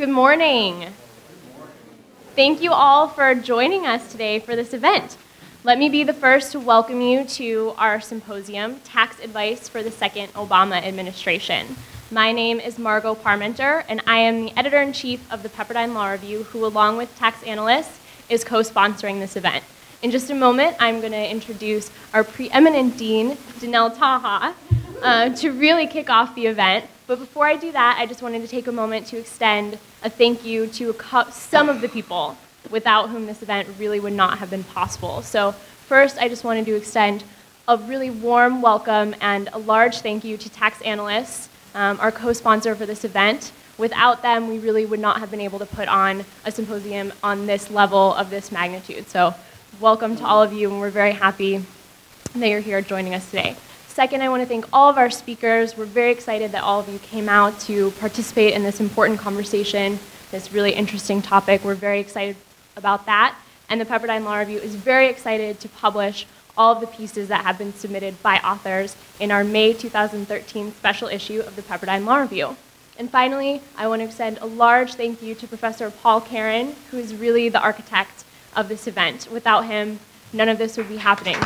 Good morning. Thank you all for joining us today for this event. Let me be the first to welcome you to our symposium, Tax Advice for the Second Obama Administration. My name is Margot Parmenter, and I am the editor-in-chief of the Pepperdine Law Review, who, along with Tax Analysts, is co-sponsoring this event. In just a moment, I'm going to introduce our preeminent dean, Deanell Tacha, to really kick off the event. But before I do that, I just wanted to take a moment to extend a thank you to some of the people without whom this event really would not have been possible. So first, I just wanted to extend a really warm welcome and a large thank you to Tax Analysts, our co-sponsor for this event. Without them, we really would not have been able to put on a symposium on this level of this magnitude. So welcome to all of you, and we're very happy that you're here joining us today. Second, I want to thank all of our speakers. We're very excited that all of you came out to participate in this important conversation, this really interesting topic. We're very excited about that. And the Pepperdine Law Review is very excited to publish all of the pieces that have been submitted by authors in our May 2013 special issue of the Pepperdine Law Review. And finally, I want to extend a large thank you to Professor Paul Caron, who is really the architect of this event. Without him, none of this would be happening.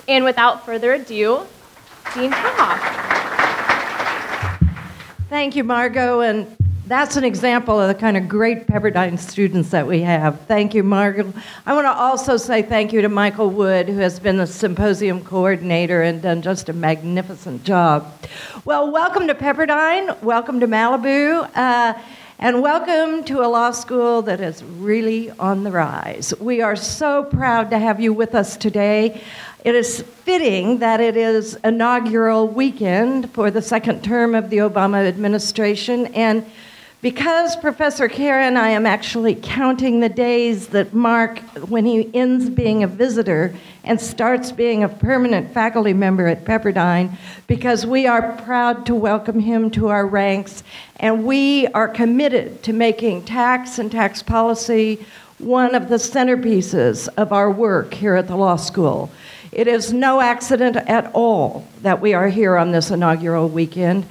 And without further ado, Dean Tacha. Thank you, Margot, and that's an example of the kind of great Pepperdine students that we have. Thank you, Margot. I want to also say thank you to Michael Wood, who has been the symposium coordinator and done just a magnificent job. Well, welcome to Pepperdine, welcome to Malibu, and welcome to a law school that is really on the rise. We are so proud to have you with us today. It is fitting that it is inaugural weekend for the second term of the Obama administration, and because Professor Caron, I am actually counting the days that mark when he ends being a visitor and starts being a permanent faculty member at Pepperdine, because we are proud to welcome him to our ranks, and we are committed to making tax and tax policy one of the centerpieces of our work here at the law school. It is no accident at all that we are here on this inaugural weekend,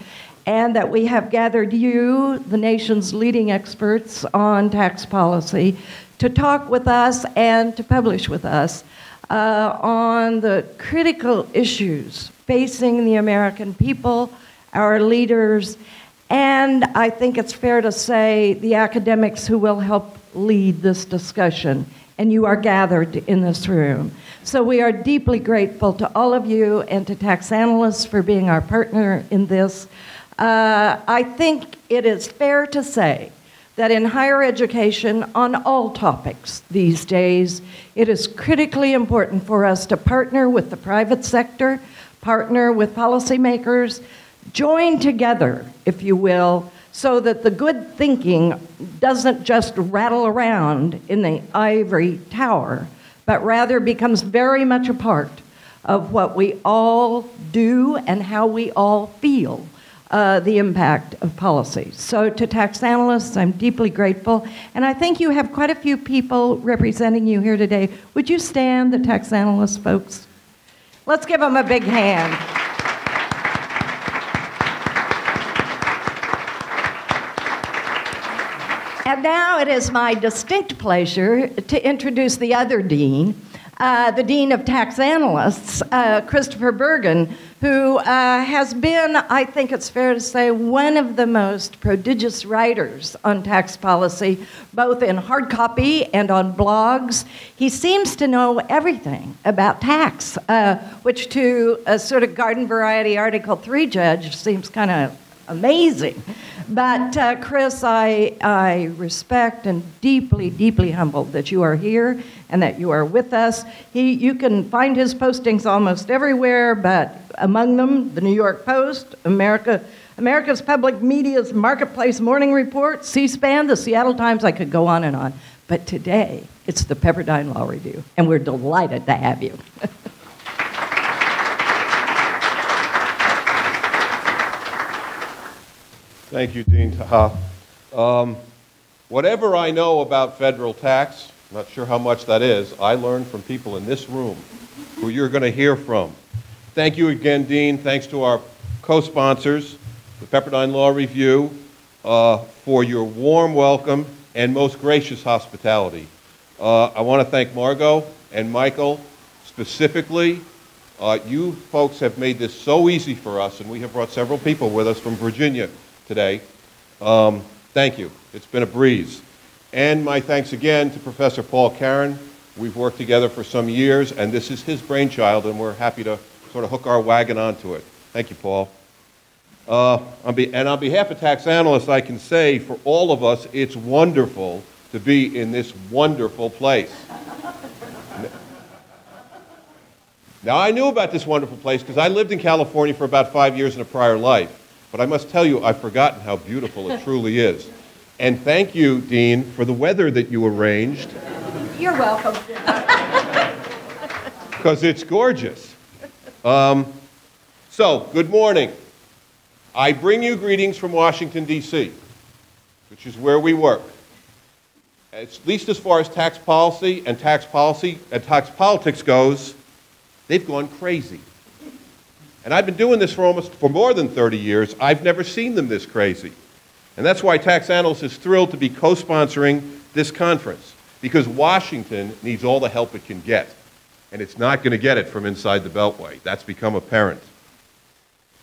and that we have gathered you, the nation's leading experts on tax policy, to talk with us and to publish with us on the critical issues facing the American people, our leaders, and I think it's fair to say the academics who will help lead this discussion. And you are gathered in this room. So we are deeply grateful to all of you and to Tax Analysts for being our partner in this. I think it is fair to say that in higher education, on all topics these days, it is critically important for us to partner with the private sector, partner with policymakers, join together, if you will, so that the good thinking doesn't just rattle around in the ivory tower, but rather becomes very much a part of what we all do and how we all feel the impact of policy. So to Tax Analysts, I'm deeply grateful, and I think you have quite a few people representing you here today. Would you stand, the Tax Analysts folks? Let's give them a big hand. And now it is my distinct pleasure to introduce the other dean, the Dean of Tax Analysts, Christopher Bergin, who has been, I think it's fair to say, one of the most prodigious writers on tax policy, both in hard copy and on blogs. He seems to know everything about tax, which to a sort of garden variety Article 3 judge seems kind of amazing. But Chris, I respect and deeply, deeply humbled that you are here and that you are with us. You can find his postings almost everywhere, but among them, the New York Post, America's Public Media's Marketplace Morning Report, C-SPAN, the Seattle Times, I could go on and on. But today, it's the Pepperdine Law Review, and we're delighted to have you. Thank you, Dean Taha. Whatever I know about federal tax, not sure how much that is, I learned from people in this room who you're going to hear from. Thank you again, Dean. Thanks to our co-sponsors, the Pepperdine Law Review, for your warm welcome and most gracious hospitality. I want to thank Margot and Michael specifically. You folks have made this so easy for us, and we have brought several people with us from Virginia today. Thank you. It's been a breeze. And my thanks again to Professor Paul Caron. We've worked together for some years, and this is his brainchild, and we're happy to sort of hook our wagon onto it. Thank you, Paul. On behalf of tax analysts, I can say for all of us, it's wonderful to be in this wonderful place. Now, I knew about this wonderful place because I lived in California for about 5 years in a prior life, but I must tell you, I've forgotten how beautiful it truly is. And thank you, Dean, for the weather that you arranged. You're welcome. Because it's gorgeous. So, good morning. I bring you greetings from Washington, D.C., which is where we work. At least as far as tax policy and tax politics goes, they've gone crazy. And I've been doing this for more than 30 years. I've never seen them this crazy. And that's why Tax Analysts is thrilled to be co-sponsoring this conference, because Washington needs all the help it can get. And it's not going to get it from inside the Beltway. That's become apparent.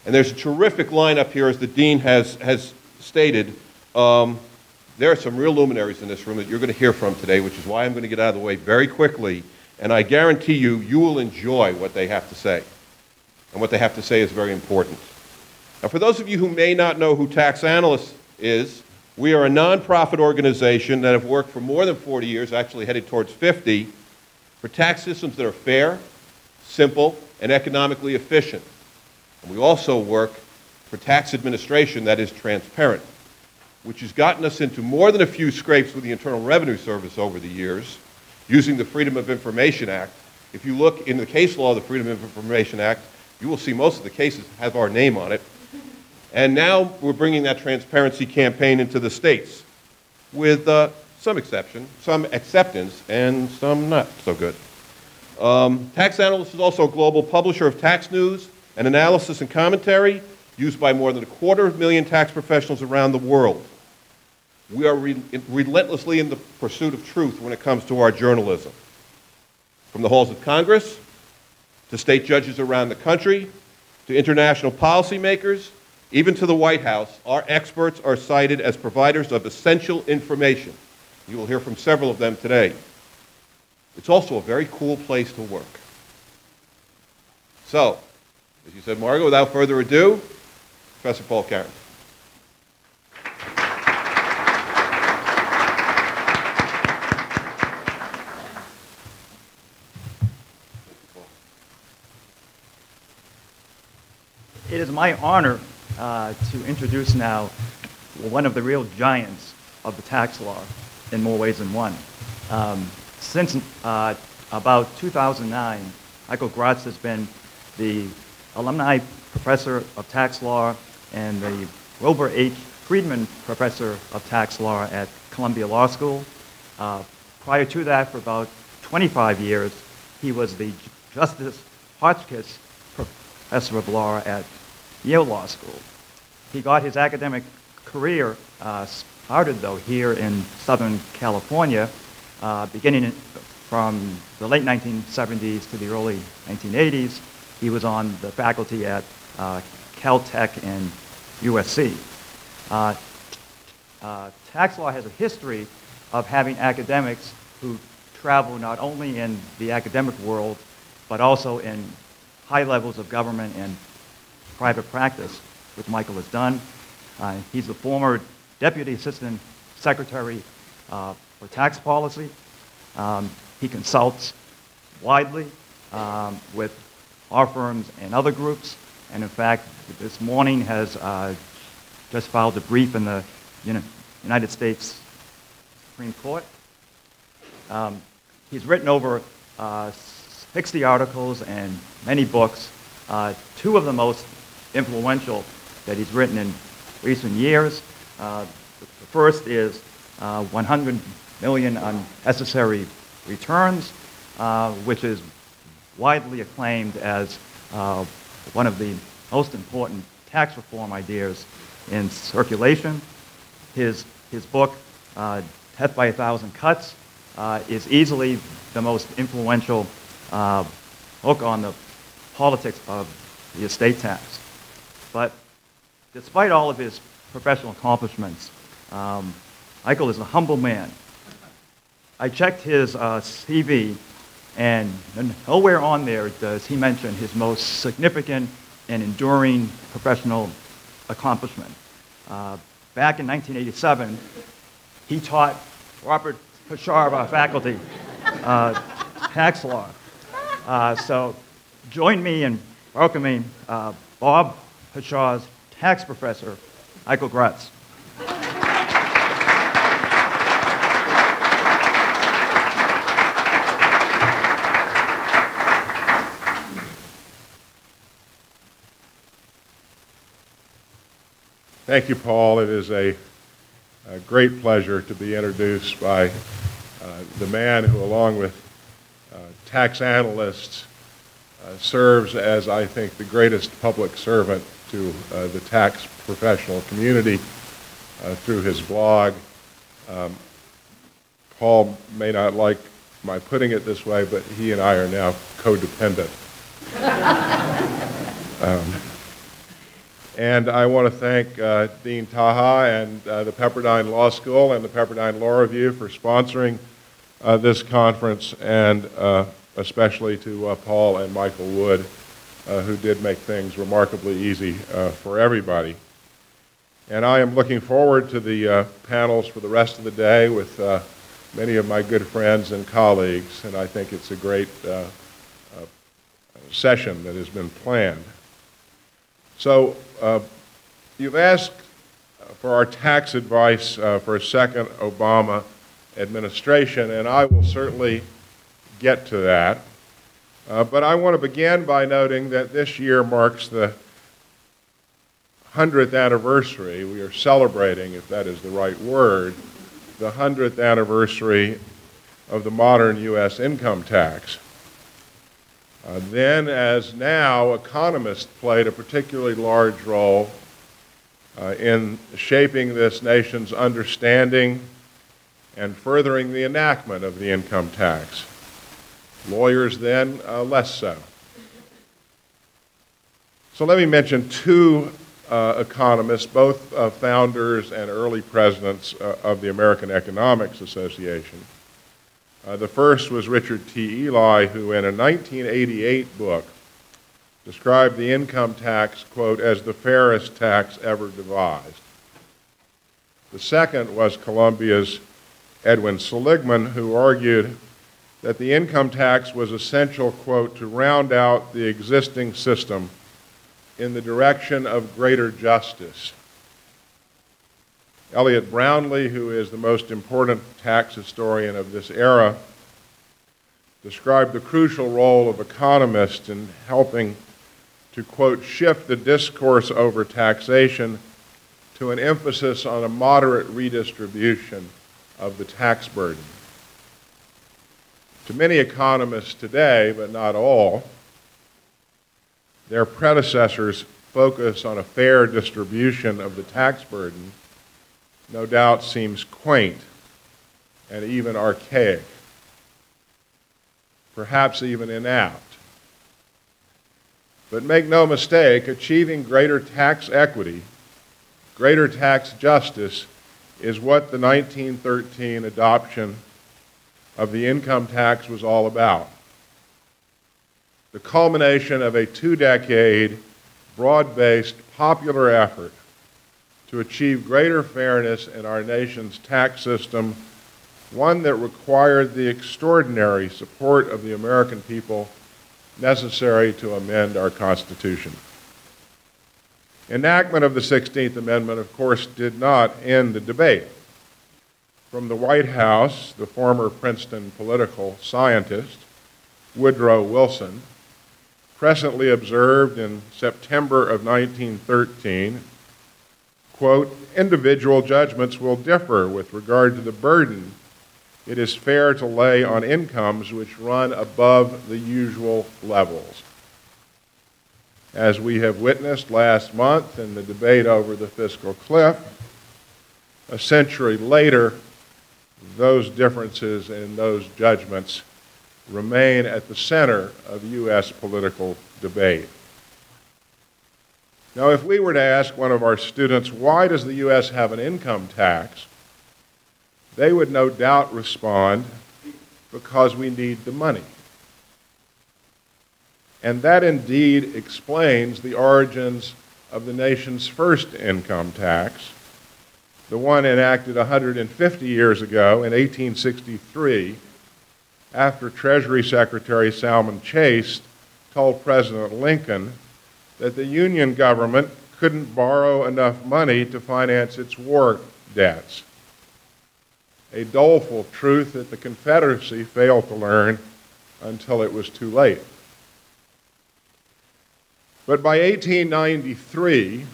And there's a terrific lineup here, as the Dean has stated. There are some real luminaries in this room that you're going to hear from today, which is why I'm going to get out of the way very quickly. And I guarantee you, you will enjoy what they have to say. And what they have to say is very important. Now, for those of you who may not know who Tax Analysts is, we are a nonprofit organization that have worked for more than 40 years, actually headed towards 50, for tax systems that are fair, simple, and economically efficient. And we also work for tax administration that is transparent, which has gotten us into more than a few scrapes with the Internal Revenue Service over the years, using the Freedom of Information Act. If you look in the case law of the Freedom of Information Act, you will see most of the cases have our name on it. And now we're bringing that transparency campaign into the states with some acceptance, and some not so good. Tax Analysts is also a global publisher of tax news and analysis and commentary used by more than 250,000 tax professionals around the world. We are relentlessly in the pursuit of truth when it comes to our journalism. From the halls of Congress, to state judges around the country, to international policymakers, even to the White House, our experts are cited as providers of essential information. You will hear from several of them today. It's also a very cool place to work. So, as you said, Margo, without further ado, Professor Paul Caron. It is my honor to introduce now one of the real giants of the tax law in more ways than one. Since about 2009, Michael Graetz has been the alumni professor of tax law and the Wilbur H. Friedman professor of tax law at Columbia Law School. Prior to that, for about 25 years, he was the Justice Hotchkiss professor of law at Yale Law School. He got his academic career started, though, here in Southern California, beginning from the late 1970s to the early 1980s. He was on the faculty at Caltech and USC. Tax law has a history of having academics who travel not only in the academic world, but also in high levels of government and private practice, which Michael has done. He's the former Deputy Assistant Secretary for Tax Policy. He consults widely with law firms and other groups, and in fact, this morning has just filed a brief in the United States Supreme Court. He's written over 60 articles and many books. Two of the most influential that he's written in recent years. The first is 100 Million Unnecessary Returns, which is widely acclaimed as one of the most important tax reform ideas in circulation. His book, Death by a Thousand Cuts, is easily the most influential book on the politics of the estate tax. But despite all of his professional accomplishments, Michael is a humble man. I checked his CV, and nowhere on there does he mention his most significant and enduring professional accomplishment. Back in 1987, he taught Robert Pashar of our faculty tax law. So join me in welcoming Bob Pashar's tax professor, Michael Graetz. Thank you, Paul. It is a great pleasure to be introduced by the man who, along with tax analysts, serves as, I think, the greatest public servant to the tax professional community through his blog. Paul may not like my putting it this way, but he and I are now codependent. And I want to thank Dean Tacha and the Pepperdine Law School and the Pepperdine Law Review for sponsoring this conference, and especially to Paul and Michael Wood, who did make things remarkably easy for everybody. And I am looking forward to the panels for the rest of the day with many of my good friends and colleagues, and I think it's a great session that has been planned. So you've asked for our tax advice for a second Obama administration, and I will certainly get to that. But I want to begin by noting that this year marks the 100th anniversary. We are celebrating, if that is the right word, the 100th anniversary of the modern U.S. income tax. Then, as now, economists played a particularly large role in shaping this nation's understanding and furthering the enactment of the income tax. Lawyers then, less so. So let me mention two economists, both founders and early presidents of the American Economics Association. The first was Richard T. Ely, who in a 1988 book described the income tax, quote, as the fairest tax ever devised. The second was Columbia's Edwin Seligman, who argued that the income tax was essential, quote, to round out the existing system in the direction of greater justice. Elliot Brownlee, who is the most important tax historian of this era, described the crucial role of economists in helping to, quote, shift the discourse over taxation to an emphasis on a moderate redistribution of the tax burden. To many economists today, but not all, their predecessors' focus on a fair distribution of the tax burden no doubt seems quaint and even archaic, perhaps even inapt. But make no mistake, achieving greater tax equity, greater tax justice, is what the 1913 adoption of the income tax was all about. The culmination of a two-decade, broad-based, popular effort to achieve greater fairness in our nation's tax system, one that required the extraordinary support of the American people necessary to amend our Constitution. Enactment of the 16th Amendment, of course, did not end the debate. From the White House, the former Princeton political scientist, Woodrow Wilson, presciently observed in September of 1913, quote, individual judgments will differ with regard to the burden it is fair to lay on incomes which run above the usual levels. as we have witnessed last month in the debate over the fiscal cliff. A century later, those differences and those judgments remain at the center of U.S. political debate. Now, if we were to ask one of our students, why does the U.S. have an income tax? They would no doubt respond, because we need the money. And that indeed explains the origins of the nation's first income tax, the one enacted 150 years ago in 1863, after Treasury Secretary Salmon Chase told President Lincoln that the Union government couldn't borrow enough money to finance its war debts. A doleful truth that the Confederacy failed to learn until it was too late. But by 1893,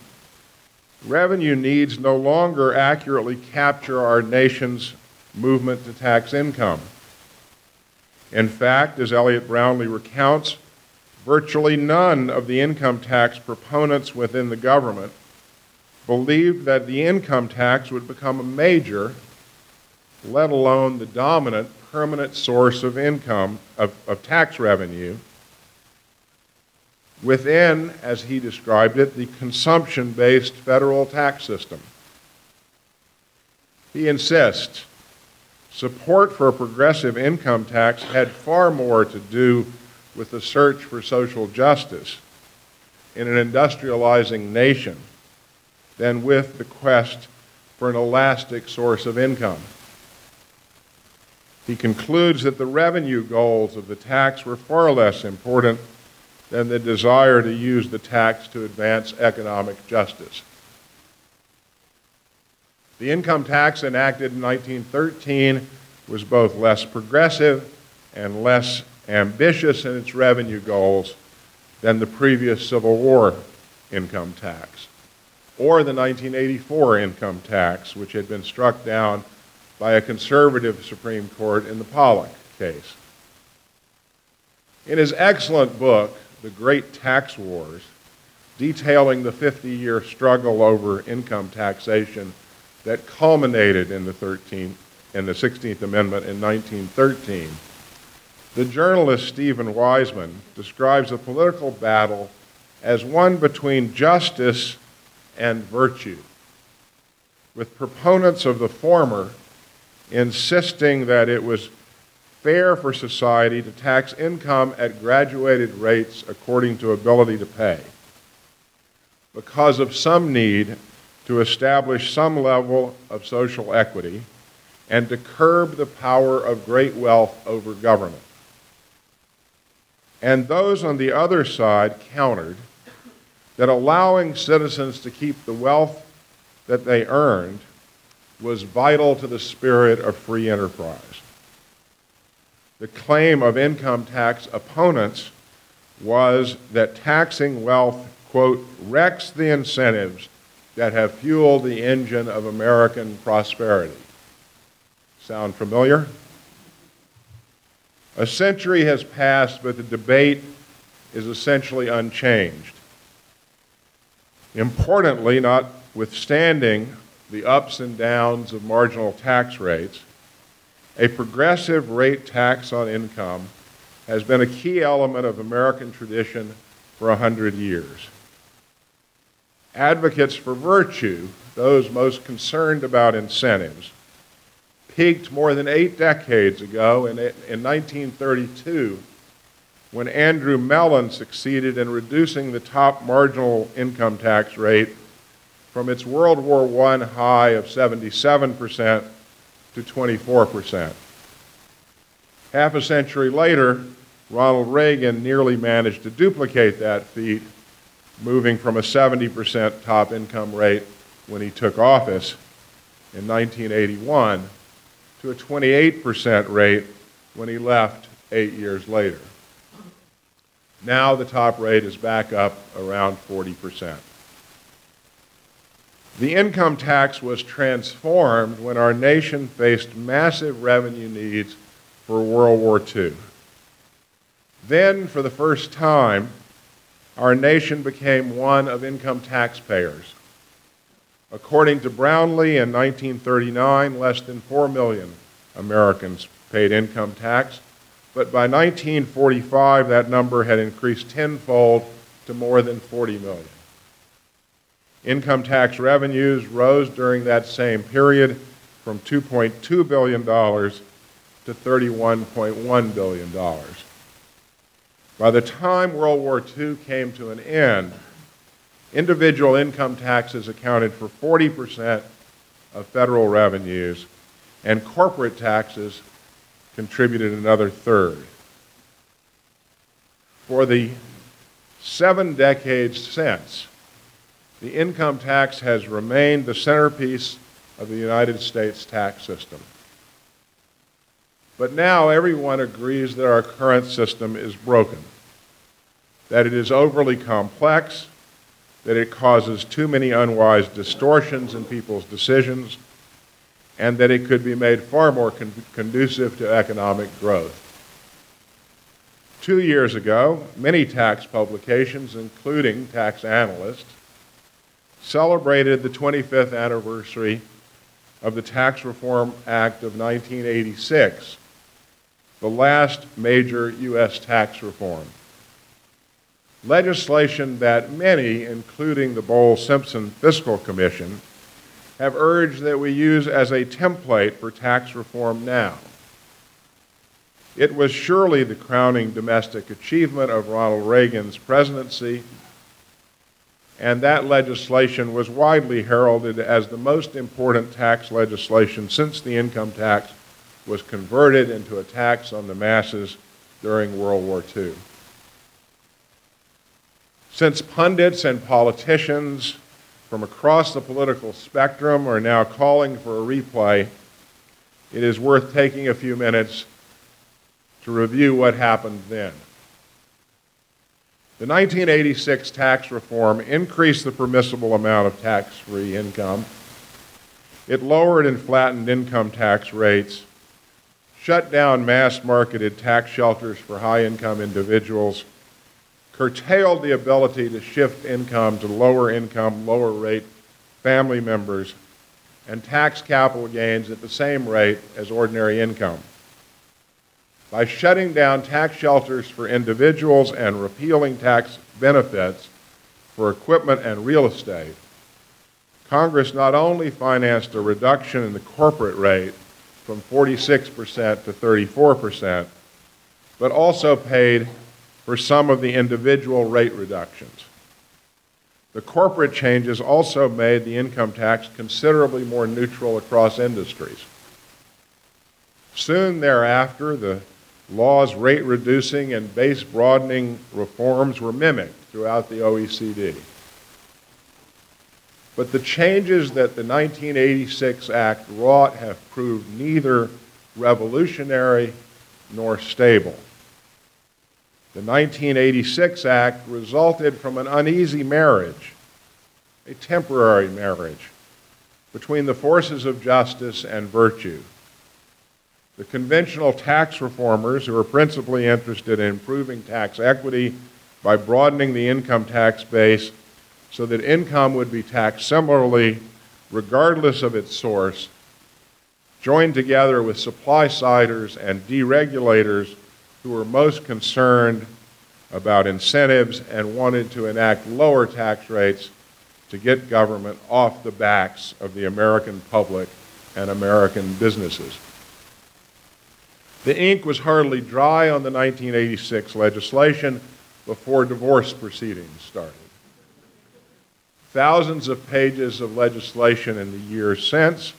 revenue needs no longer accurately capture our nation's movement to tax income. In fact, as Elliott Brownlee recounts, virtually none of the income tax proponents within the government believed that the income tax would become a major, let alone the dominant, permanent source of income, of tax revenue, within, as he described it, the consumption-based federal tax system. He insists support for a progressive income tax had far more to do with the search for social justice in an industrializing nation than with the quest for an elastic source of income. He concludes that the revenue goals of the tax were far less important than the desire to use the tax to advance economic justice. The income tax enacted in 1913 was both less progressive and less ambitious in its revenue goals than the previous Civil War income tax, or the 1984 income tax, which had been struck down by a conservative Supreme Court in the Pollock case. In his excellent book, The Great Tax Wars, detailing the 50-year struggle over income taxation that culminated in the 16th Amendment in 1913, the journalist Stephen Wiseman describes the political battle as one between justice and virtue, with proponents of the former insisting that it was fair for society to tax income at graduated rates according to ability to pay, because of some need to establish some level of social equity and to curb the power of great wealth over government. And those on the other side countered that allowing citizens to keep the wealth that they earned was vital to the spirit of free enterprise. The claim of income tax opponents was that taxing wealth, quote, wrecks the incentives that have fueled the engine of American prosperity. Sound familiar? A century has passed, but the debate is essentially unchanged. Importantly, notwithstanding the ups and downs of marginal tax rates, a progressive rate tax on income has been a key element of American tradition for 100 years. Advocates for virtue, those most concerned about incentives, peaked more than 8 decades ago in 1932 when Andrew Mellon succeeded in reducing the top marginal income tax rate from its World War I high of 77% to 24%. Half a century later, Ronald Reagan nearly managed to duplicate that feat, moving from a 70% top income rate when he took office in 1981 to a 28% rate when he left 8 years later. Now the top rate is back up around 40%. The income tax was transformed when our nation faced massive revenue needs for World War II. Then, for the first time, our nation became one of income taxpayers. According to Brownlee, in 1939, less than 4 million Americans paid income tax, but by 1945, that number had increased tenfold to more than 40 million. Income tax revenues rose during that same period from $2.2 billion to $31.1 billion. By the time World War II came to an end, individual income taxes accounted for 40% of federal revenues, and corporate taxes contributed another third. For the 7 decades since, the income tax has remained the centerpiece of the United States tax system. But now everyone agrees that our current system is broken, that it is overly complex, that it causes too many unwise distortions in people's decisions, and that it could be made far more conducive to economic growth. 2 years ago, many tax publications, including Tax Analysts, celebrated the 25th anniversary of the Tax Reform Act of 1986, the last major U.S. tax reform. Legislation that many, including the Bowles-Simpson Fiscal Commission, have urged that we use as a template for tax reform now. It was surely the crowning domestic achievement of Ronald Reagan's presidency, and that legislation was widely heralded as the most important tax legislation since the income tax was converted into a tax on the masses during World War II. Since pundits and politicians from across the political spectrum are now calling for a replay, it is worth taking a few minutes to review what happened then. The 1986 tax reform increased the permissible amount of tax-free income. It lowered and flattened income tax rates, shut down mass-marketed tax shelters for high-income individuals, curtailed the ability to shift income to lower-income, lower-rate family members, and tax capital gains at the same rate as ordinary income. By shutting down tax shelters for individuals and repealing tax benefits for equipment and real estate, Congress not only financed a reduction in the corporate rate from 46% to 34%, but also paid for some of the individual rate reductions. The corporate changes also made the income tax considerably more neutral across industries. Soon thereafter, the law's rate-reducing and base-broadening reforms were mimicked throughout the OECD. But the changes that the 1986 Act wrought have proved neither revolutionary nor stable. The 1986 Act resulted from an uneasy marriage, a temporary marriage, between the forces of justice and virtue. The conventional tax reformers, who were principally interested in improving tax equity by broadening the income tax base so that income would be taxed similarly regardless of its source, joined together with supply-siders and deregulators who were most concerned about incentives and wanted to enact lower tax rates to get government off the backs of the American public and American businesses. The ink was hardly dry on the 1986 legislation before divorce proceedings started. Thousands of pages of legislation in the years since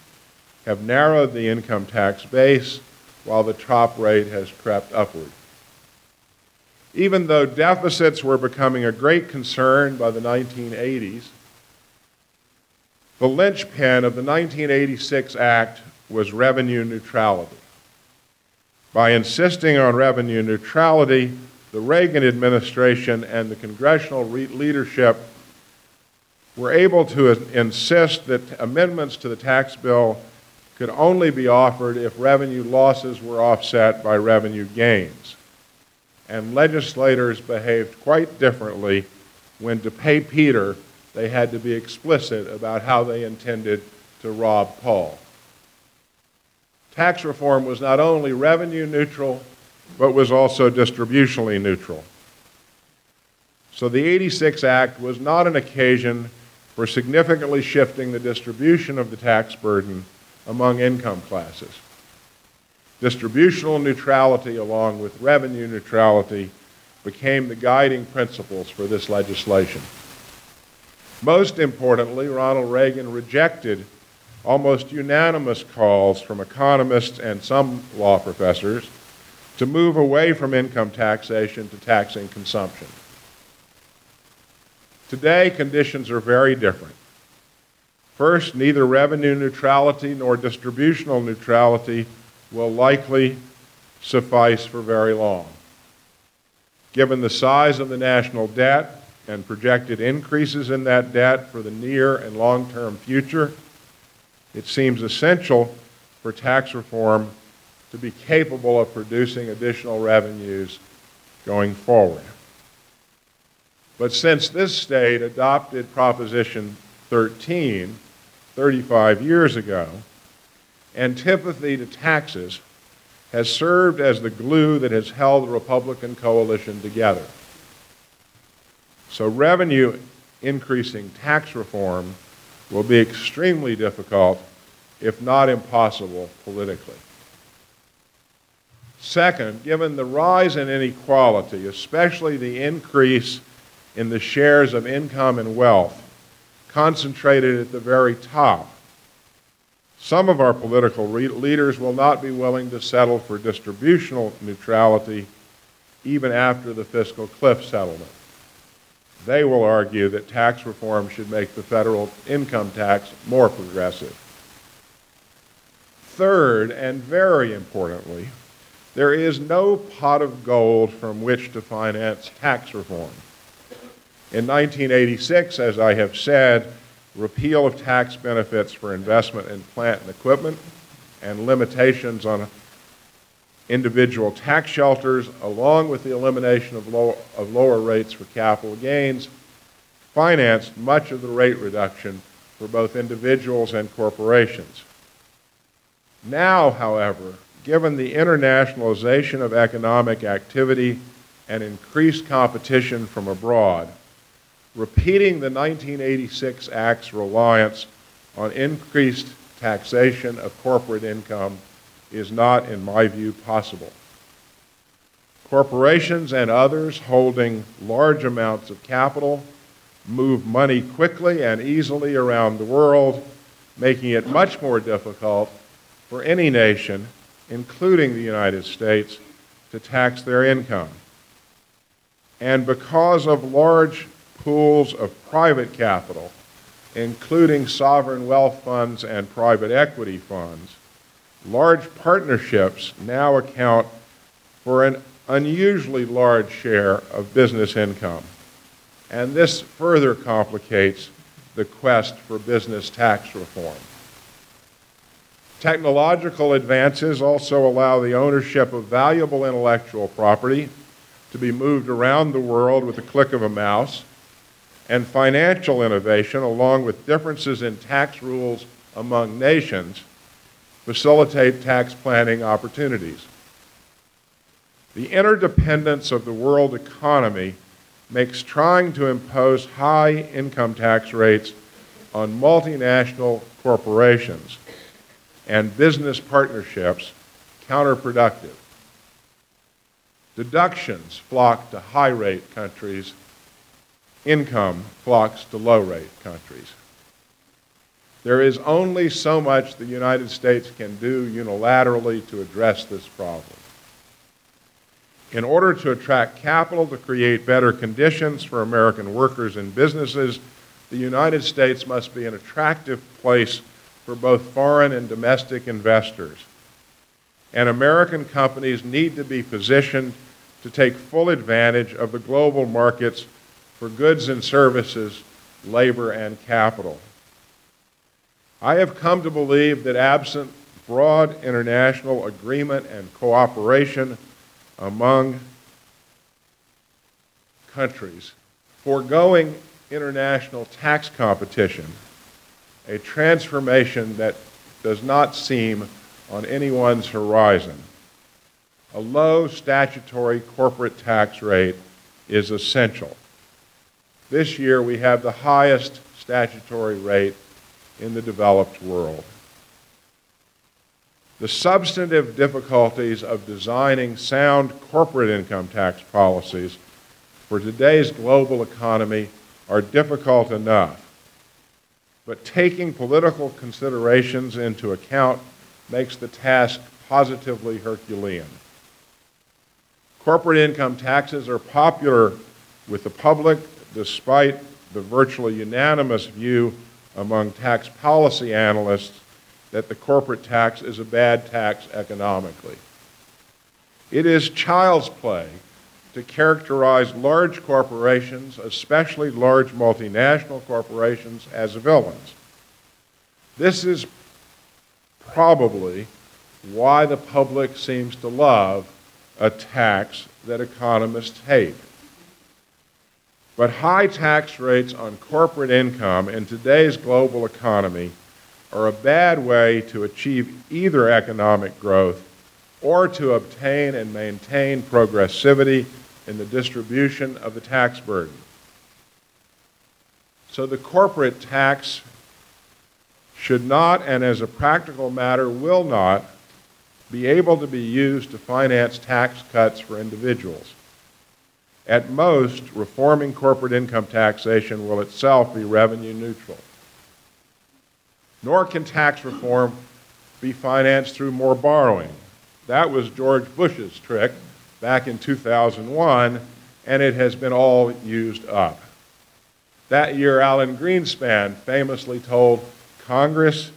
have narrowed the income tax base while the top rate has crept upward. Even though deficits were becoming a great concern by the 1980s, the linchpin of the 1986 Act was revenue neutrality. By insisting on revenue neutrality, the Reagan administration and the congressional leadership were able to insist that amendments to the tax bill could only be offered if revenue losses were offset by revenue gains. And legislators behaved quite differently when to pay Peter, they had to be explicit about how they intended to rob Paul. Tax reform was not only revenue neutral, but was also distributionally neutral. So the '86 Act was not an occasion for significantly shifting the distribution of the tax burden among income classes. Distributional neutrality, along with revenue neutrality, became the guiding principles for this legislation. Most importantly, Ronald Reagan rejected almost unanimous calls from economists and some law professors to move away from income taxation to taxing consumption. Today, conditions are very different. First, neither revenue neutrality nor distributional neutrality will likely suffice for very long. Given the size of the national debt and projected increases in that debt for the near and long-term future, it seems essential for tax reform to be capable of producing additional revenues going forward. But since this state adopted Proposition 13 35 years ago, antipathy to taxes has served as the glue that has held the Republican coalition together. So revenue increasing tax reform will be extremely difficult, if not impossible, politically. Second, given the rise in inequality, especially the increase in the shares of income and wealth concentrated at the very top, some of our political leaders will not be willing to settle for distributional neutrality even after the fiscal cliff settlement. They will argue that tax reform should make the federal income tax more progressive. Third, and very importantly, there is no pot of gold from which to finance tax reform. In 1986, as I have said, repeal of tax benefits for investment in plant and equipment and limitations on individual tax shelters, along with the elimination of lower rates for capital gains, financed much of the rate reduction for both individuals and corporations. Now, however, given the internationalization of economic activity and increased competition from abroad, repeating the 1986 Act's reliance on increased taxation of corporate income is not, in my view, possible. Corporations and others holding large amounts of capital move money quickly and easily around the world, making it much more difficult for any nation, including the United States, to tax their income. And because of large pools of private capital, including sovereign wealth funds and private equity funds, large partnerships now account for an unusually large share of business income. And this further complicates the quest for business tax reform. Technological advances also allow the ownership of valuable intellectual property to be moved around the world with the click of a mouse, and financial innovation, along with differences in tax rules among nations, facilitate tax planning opportunities. The interdependence of the world economy makes trying to impose high income tax rates on multinational corporations and business partnerships counterproductive. Deductions flock to high-rate countries, income flocks to low-rate countries. There is only so much the United States can do unilaterally to address this problem. In order to attract capital to create better conditions for American workers and businesses, the United States must be an attractive place for both foreign and domestic investors. And American companies need to be positioned to take full advantage of the global markets for goods and services, labor and capital. I have come to believe that absent broad international agreement and cooperation among countries, foregoing international tax competition, a transformation that does not seem on anyone's horizon. A low statutory corporate tax rate is essential. This year we have the highest statutory rate in the developed world. The substantive difficulties of designing sound corporate income tax policies for today's global economy are difficult enough, but taking political considerations into account makes the task positively Herculean. Corporate income taxes are popular with the public despite the virtually unanimous view among tax policy analysts that the corporate tax is a bad tax economically. It is child's play to characterize large corporations, especially large multinational corporations, as villains. This is probably why the public seems to love a tax that economists hate. But high tax rates on corporate income in today's global economy are a bad way to achieve either economic growth or to obtain and maintain progressivity in the distribution of the tax burden. So the corporate tax should not, and as a practical matter will not, be able to be used to finance tax cuts for individuals. At most, reforming corporate income taxation will itself be revenue neutral. Nor can tax reform be financed through more borrowing. That was George Bush's trick back in 2001, and it has been all used up. That year, Alan Greenspan famously told Congress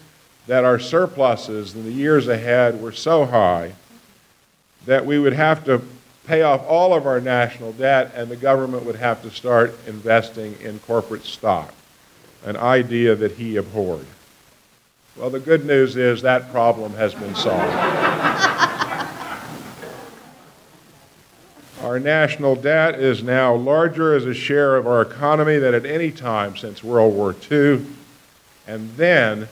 that our surpluses in the years ahead were so high that we would have to pay off all of our national debt and the government would have to start investing in corporate stock, an idea that he abhorred. Well, the good news is that problem has been solved. Our national debt is now larger as a share of our economy than at any time since World War II, and then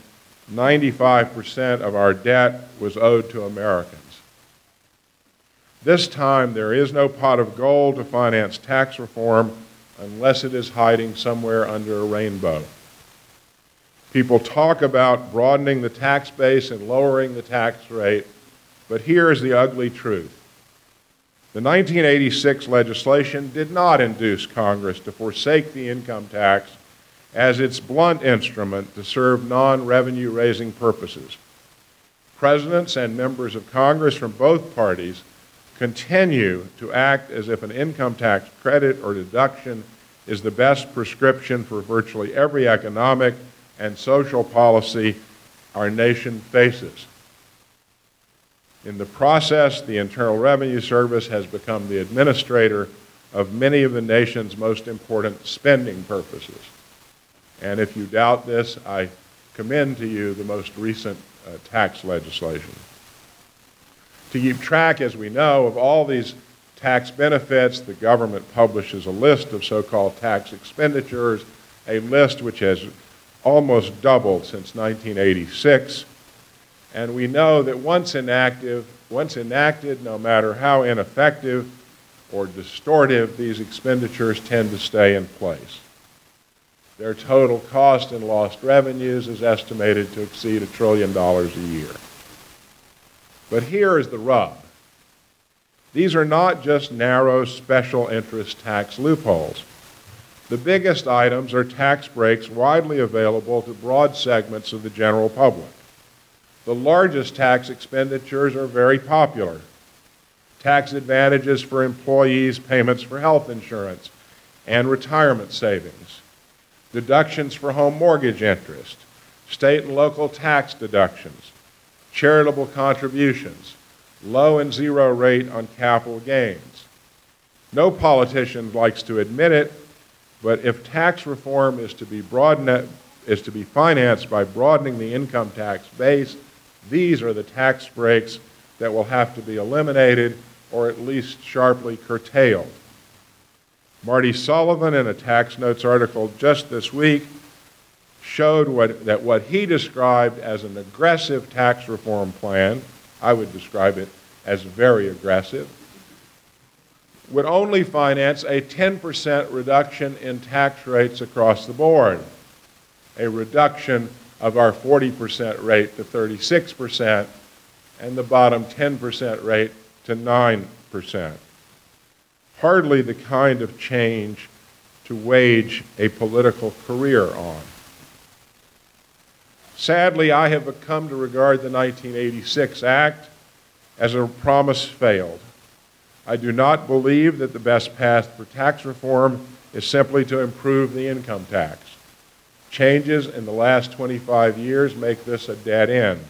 95% of our debt was owed to Americans. This time, there is no pot of gold to finance tax reform unless it is hiding somewhere under a rainbow. People talk about broadening the tax base and lowering the tax rate, but here is the ugly truth. The 1986 legislation did not induce Congress to forsake the income tax as its blunt instrument to serve non-revenue raising purposes. Presidents and members of Congress from both parties continue to act as if an income tax credit or deduction is the best prescription for virtually every economic and social policy our nation faces. In the process, the Internal Revenue Service has become the administrator of many of the nation's most important spending purposes. And if you doubt this, I commend to you the most recent tax legislation. To keep track, as we know, of all these tax benefits, the government publishes a list of so-called tax expenditures, a list which has almost doubled since 1986. And we know that once enacted, no matter how ineffective or distortive, these expenditures tend to stay in place. Their total cost in lost revenues is estimated to exceed $1 trillion a year. But here is the rub. These are not just narrow special interest tax loopholes. The biggest items are tax breaks widely available to broad segments of the general public. The largest tax expenditures are very popular. Tax advantages for employees, payments for health insurance and retirement savings, deductions for home mortgage interest, state and local tax deductions, charitable contributions, low and zero rate on capital gains. No politician likes to admit it, but if tax reform is to be financed by broadening the income tax base, these are the tax breaks that will have to be eliminated or at least sharply curtailed. Marty Sullivan, in a Tax Notes article just this week, showed that what he described as an aggressive tax reform plan, I would describe it as very aggressive, would only finance a 10% reduction in tax rates across the board, a reduction of our 40% rate to 36%, and the bottom 10% rate to 9%. Hardly the kind of change to wage a political career on. Sadly, I have come to regard the 1986 Act as a promise failed. I do not believe that the best path for tax reform is simply to improve the income tax. Changes in the last 25 years make this a dead end.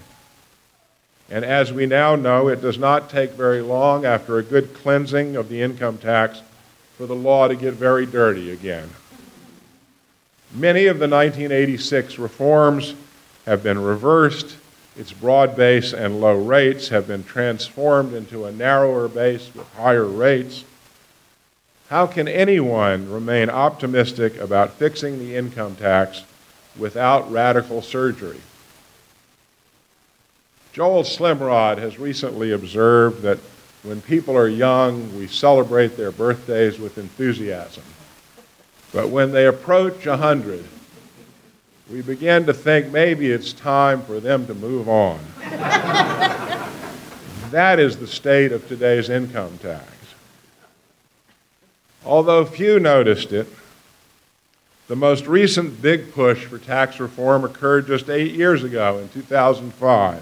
And as we now know, it does not take very long after a good cleansing of the income tax for the law to get very dirty again. Many of the 1986 reforms have been reversed. Its broad base and low rates have been transformed into a narrower base with higher rates. How can anyone remain optimistic about fixing the income tax without radical surgery? Joel Slimrod has recently observed that when people are young, we celebrate their birthdays with enthusiasm. But when they approach 100, we begin to think maybe it's time for them to move on. That is the state of today's income tax. Although few noticed it, the most recent big push for tax reform occurred just 8 years ago in 2005.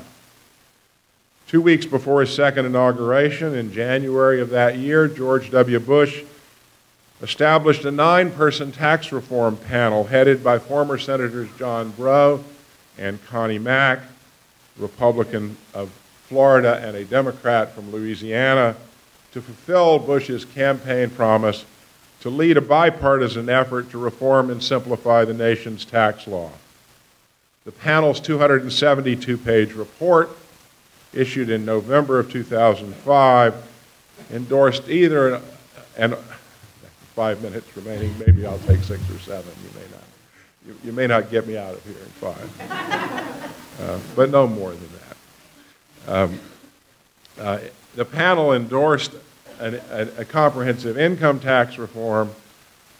2 weeks before his second inauguration, in January of that year, George W. Bush established a 9-person tax reform panel headed by former Senators John Breaux and Connie Mack, Republican of Florida and a Democrat from Louisiana, to fulfill Bush's campaign promise to lead a bipartisan effort to reform and simplify the nation's tax law. The panel's 272-page report, issued in November of 2005, endorsed either and 5 minutes remaining, maybe I'll take 6 or 7. You may not get me out of here in 5, but no more than that. The panel endorsed a comprehensive income tax reform,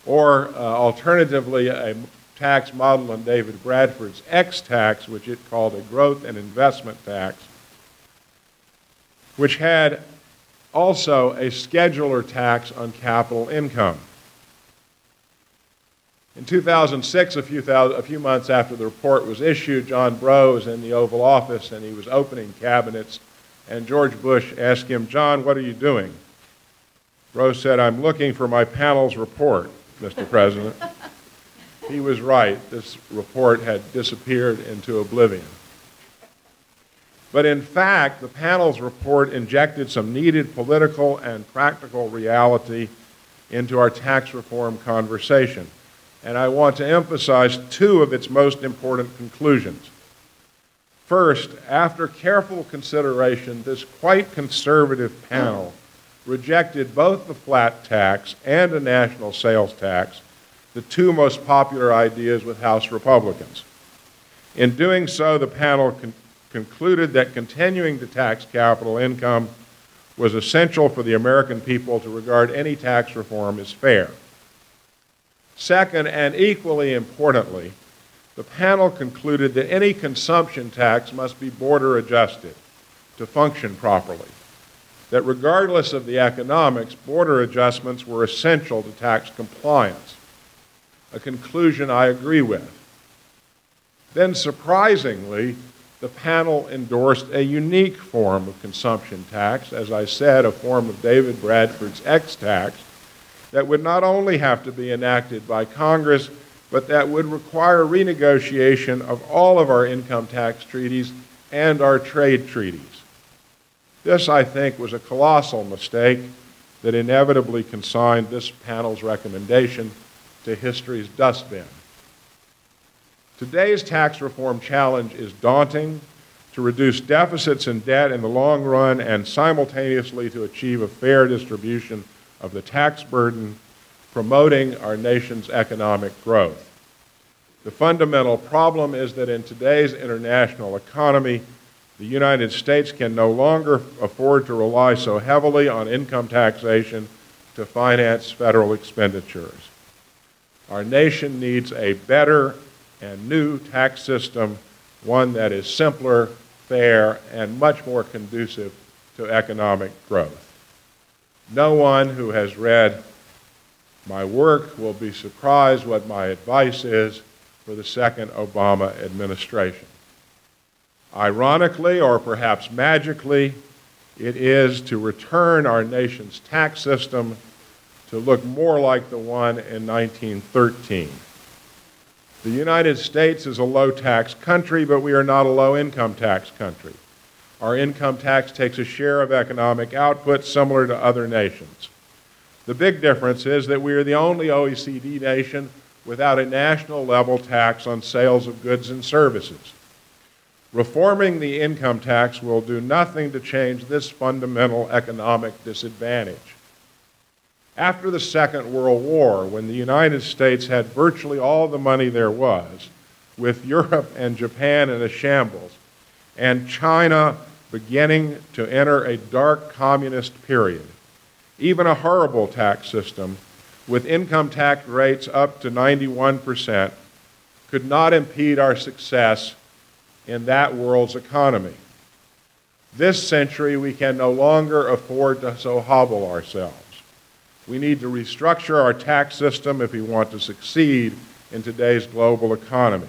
or alternatively a tax model on David Bradford's X tax, which it called a growth and investment tax, which had also a scheduler tax on capital income. In 2006, a few months after the report was issued, John Breaux was in the Oval Office and he was opening cabinets, and George Bush asked him, "John, what are you doing?" Breaux said, "I'm looking for my panel's report, Mr. President." He was right. This report had disappeared into oblivion. But in fact, the panel's report injected some needed political and practical reality into our tax reform conversation. And I want to emphasize 2 of its most important conclusions. First, after careful consideration, this quite conservative panel rejected both the flat tax and a national sales tax, the 2 most popular ideas with House Republicans. In doing so, the panel concluded that continuing to tax capital income was essential for the American people to regard any tax reform as fair. Second, and equally importantly, the panel concluded that any consumption tax must be border adjusted to function properly, that regardless of the economics, border adjustments were essential to tax compliance, a conclusion I agree with. Then, surprisingly, the panel endorsed a unique form of consumption tax, as I said, a form of David Bradford's X tax, that would not only have to be enacted by Congress, but that would require renegotiation of all of our income tax treaties and our trade treaties. This, I think, was a colossal mistake that inevitably consigned this panel's recommendation to history's dustbin. Today's tax reform challenge is daunting: to reduce deficits and debt in the long run and simultaneously to achieve a fair distribution of the tax burden promoting our nation's economic growth. The fundamental problem is that in today's international economy, the United States can no longer afford to rely so heavily on income taxation to finance federal expenditures. Our nation needs a better and new tax system, one that is simpler, fair, and much more conducive to economic growth. No one who has read my work will be surprised what my advice is for the second Obama administration. Ironically, or perhaps magically, it is to return our nation's tax system to look more like the one in 1913. The United States is a low-tax country, but we are not a low-income tax country. Our income tax takes a share of economic output similar to other nations. The big difference is that we are the only OECD nation without a national-level tax on sales of goods and services. Reforming the income tax will do nothing to change this fundamental economic disadvantage. After the Second World War, when the United States had virtually all the money there was, with Europe and Japan in a shambles, and China beginning to enter a dark communist period, even a horrible tax system with income tax rates up to 91% could not impede our success in that world's economy. This century, we can no longer afford to so hobble ourselves. We need to restructure our tax system if we want to succeed in today's global economy.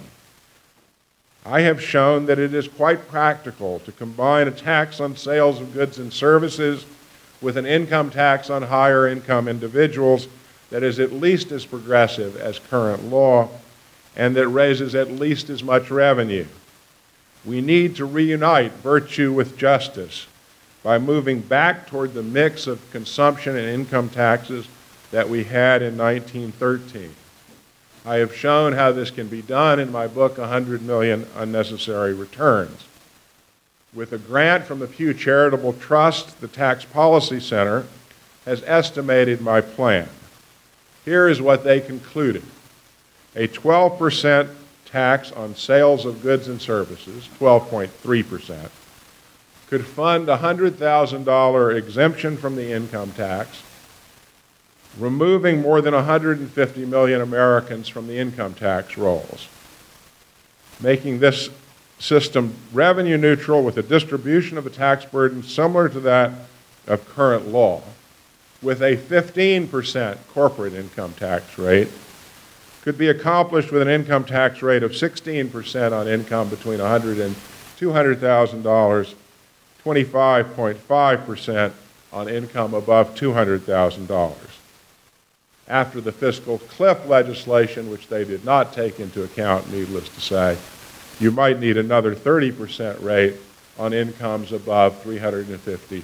I have shown that it is quite practical to combine a tax on sales of goods and services with an income tax on higher income individuals that is at least as progressive as current law and that raises at least as much revenue. We need to reunite virtue with justice by moving back toward the mix of consumption and income taxes that we had in 1913. I have shown how this can be done in my book, 100 Million Unnecessary Returns. With a grant from the Pew Charitable Trust, the Tax Policy Center has estimated my plan. Here is what they concluded. A 12% tax on sales of goods and services, 12.3%, could fund a $100,000 exemption from the income tax, removing more than 150 million Americans from the income tax rolls, making this system revenue neutral with a distribution of the tax burden similar to that of current law, with a 15% corporate income tax rate, could be accomplished with an income tax rate of 16% on income between $100,000 and $200,000, 25.5% on income above $200,000. After the fiscal cliff legislation, which they did not take into account, needless to say, you might need another 30% rate on incomes above $350,000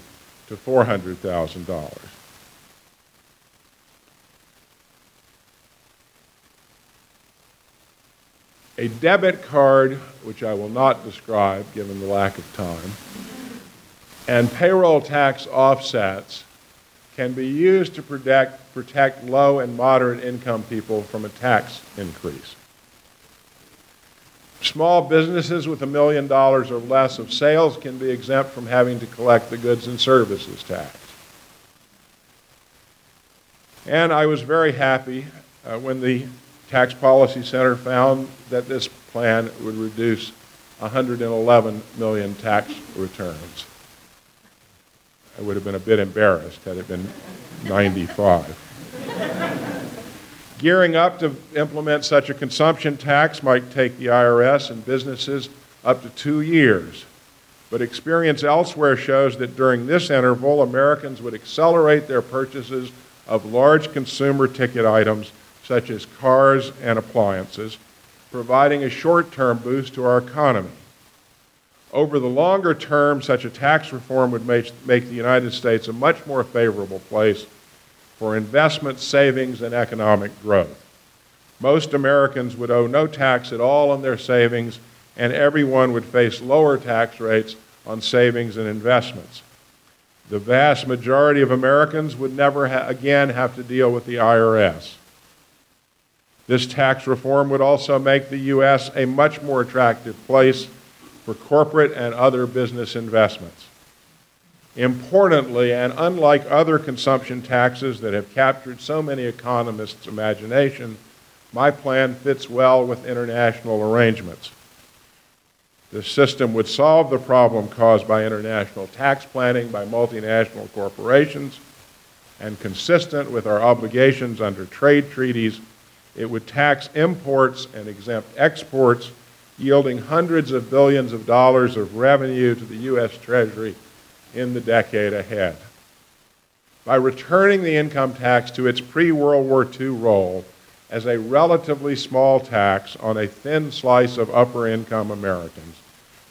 to $400,000. A debit card, which I will not describe given the lack of time, and payroll tax offsets can be used to protect low and moderate income people from a tax increase. Small businesses with $1 million or less of sales can be exempt from having to collect the goods and services tax. And I was very happy when the Tax Policy Center found that this plan would reduce 111 million tax returns. I would have been a bit embarrassed had it been 95. Gearing up to implement such a consumption tax might take the IRS and businesses up to 2 years. But experience elsewhere shows that during this interval, Americans would accelerate their purchases of large consumer ticket items such as cars and appliances, providing a short-term boost to our economy. Over the longer term, such a tax reform would make the United States a much more favorable place for investment, savings, and economic growth. Most Americans would owe no tax at all on their savings, and everyone would face lower tax rates on savings and investments. The vast majority of Americans would never again have to deal with the IRS. This tax reform would also make the U.S. a much more attractive place for corporate and other business investments. Importantly, and unlike other consumption taxes that have captured so many economists' imagination, my plan fits well with international arrangements. This system would solve the problem caused by international tax planning by multinational corporations, and consistent with our obligations under trade treaties, it would tax imports and exempt exports, yielding hundreds of billions of dollars of revenue to the U.S. Treasury in the decade ahead. By returning the income tax to its pre-World War II role as a relatively small tax on a thin slice of upper-income Americans,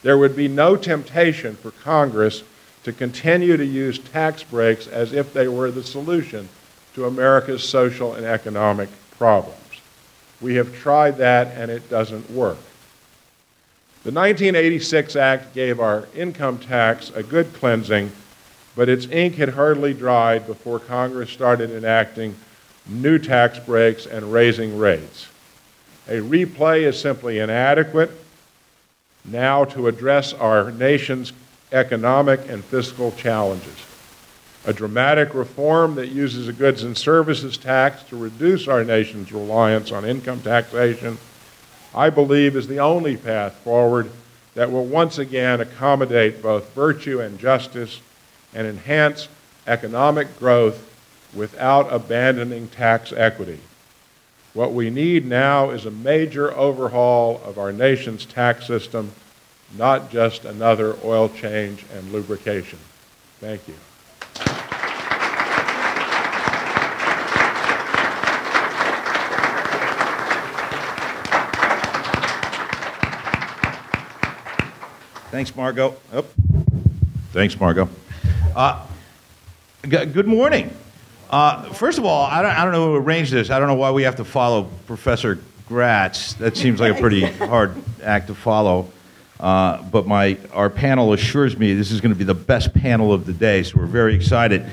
there would be no temptation for Congress to continue to use tax breaks as if they were the solution to America's social and economic problems. We have tried that and it doesn't work. The 1986 Act gave our income tax a good cleansing, but its ink had hardly dried before Congress started enacting new tax breaks and raising rates. A replay is simply inadequate now to address our nation's economic and fiscal challenges. A dramatic reform that uses a goods and services tax to reduce our nation's reliance on income taxation, I believe, is the only path forward that will once again accommodate both virtue and justice and enhance economic growth without abandoning tax equity. What we need now is a major overhaul of our nation's tax system, not just another oil change and lubrication. Thank you. Thanks, Margot. Oh. Thanks, Margot. Good morning. First of all, I don't know who arranged this. I don't know why we have to follow Professor Graetz. That seems like a pretty hard act to follow. But our panel assures me this is going to be the best panel of the day, so we're very excited.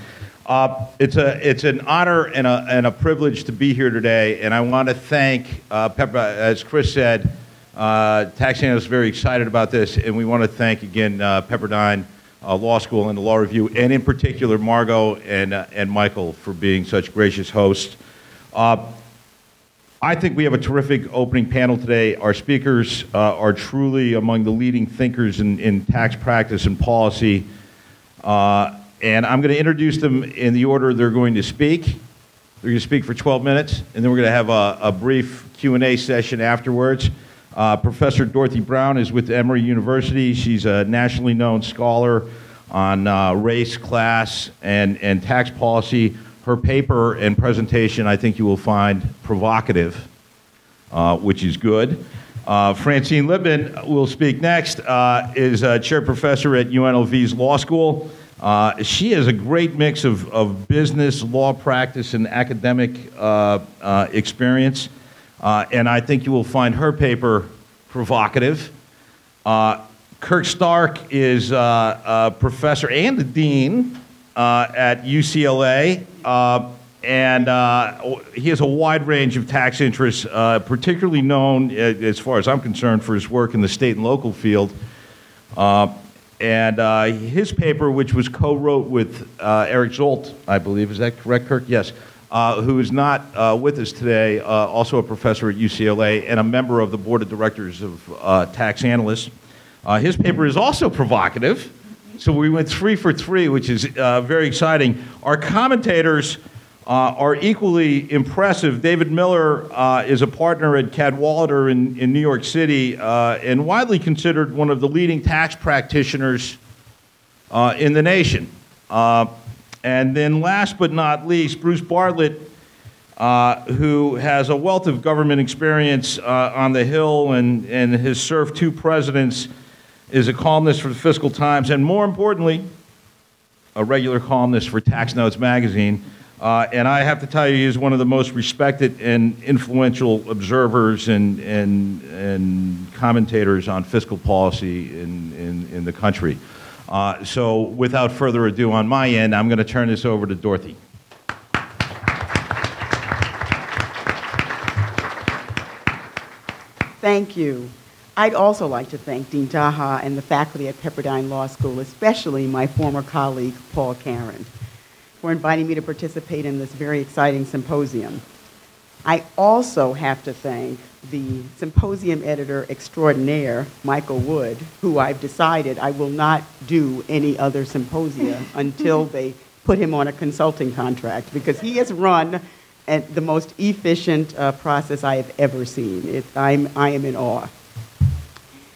It's an honor and a privilege to be here today, and I want to thank, as Chris said, tax analysts are very excited about this, and we want to thank again Pepperdine Law School and the Law Review, and in particular Margot and Michael for being such gracious hosts. I think we have a terrific opening panel today. Our speakers are truly among the leading thinkers in tax practice and policy, and I'm going to introduce them in the order they're going to speak. They're going to speak for 12 minutes, and then we're going to have a brief Q&A session afterwards. Professor Dorothy Brown is with Emory University. She's a nationally known scholar on race, class, and tax policy. Her paper and presentation I think you will find provocative, which is good. Francine Lippman will speak next, is a chair professor at UNLV's Law School. She has a great mix of business, law practice, and academic experience. And I think you will find her paper provocative. Kirk Stark is a professor and a dean at UCLA, and he has a wide range of tax interests, particularly known, as far as I'm concerned, for his work in the state and local field. And his paper, which was co-wrote with Eric Zolt, I believe, is that correct, Kirk? Yes. Who is not with us today, also a professor at UCLA and a member of the board of directors of tax analysts. His paper is also provocative, so we went 3 for 3, which is very exciting. Our commentators are equally impressive. David Miller is a partner at Cadwalader in New York City and widely considered one of the leading tax practitioners in the nation. And then last but not least, Bruce Bartlett, who has a wealth of government experience on the Hill and has served 2 presidents, is a columnist for the Fiscal Times, and more importantly, a regular columnist for Tax Notes magazine. And I have to tell you, he is one of the most respected and influential observers and commentators on fiscal policy in the country. So without further ado on my end, I'm going to turn this over to Dorothy. Thank you. I'd also like to thank Dean Tacha and the faculty at Pepperdine Law School, especially my former colleague, Paul Caron, for inviting me to participate in this very exciting symposium. I also have to thank the symposium editor extraordinaire, Michael Wood, who I've decided I will not do any other symposia until they put him on a consulting contract, because he has run the most efficient process I have ever seen. I am in awe.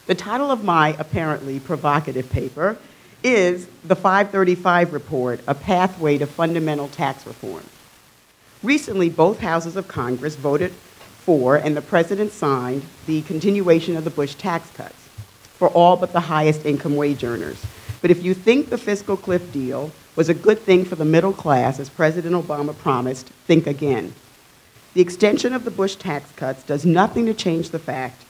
The title of my apparently provocative paper is The 535 Report, A Pathway to Fundamental Tax Reform. Recently, both houses of Congress voted for, and the president signed, the continuation of the Bush tax cuts for all but the highest income wage earners. But if you think the fiscal cliff deal was a good thing for the middle class, as President Obama promised, think again. The extension of the Bush tax cuts does nothing to change the fact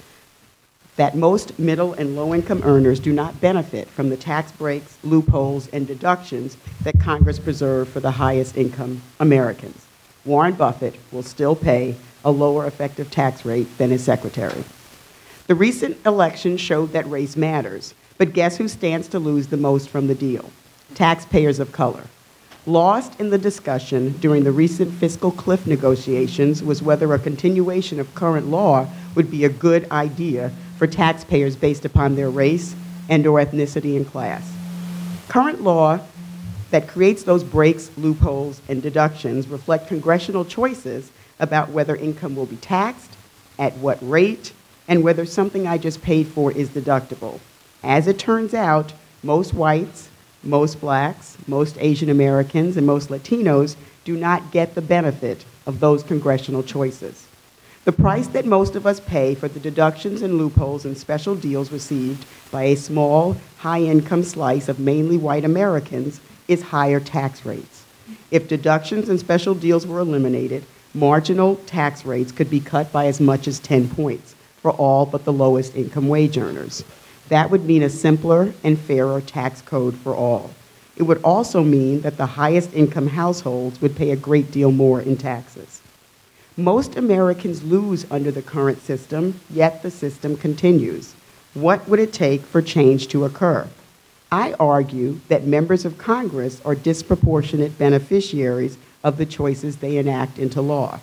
that most middle and low-income earners do not benefit from the tax breaks, loopholes, and deductions that Congress preserved for the highest income Americans. Warren Buffett will still pay a lower effective tax rate than his secretary. The recent election showed that race matters, but guess who stands to lose the most from the deal? Taxpayers of color. Lost in the discussion during the recent fiscal cliff negotiations was whether a continuation of current law would be a good idea for taxpayers based upon their race and/or ethnicity and class. Current law that creates those breaks, loopholes, and deductions reflect congressional choices about whether income will be taxed, at what rate, and whether something I just paid for is deductible. As it turns out, most whites, most blacks, most Asian Americans, and most Latinos do not get the benefit of those congressional choices. The price that most of us pay for the deductions and loopholes and special deals received by a small, high-income slice of mainly white Americans is higher tax rates. If deductions and special deals were eliminated, marginal tax rates could be cut by as much as 10 points for all but the lowest income wage earners. That would mean a simpler and fairer tax code for all. It would also mean that the highest income households would pay a great deal more in taxes. Most Americans lose under the current system, yet the system continues. What would it take for change to occur? I argue that members of Congress are disproportionate beneficiaries of the choices they enact into law.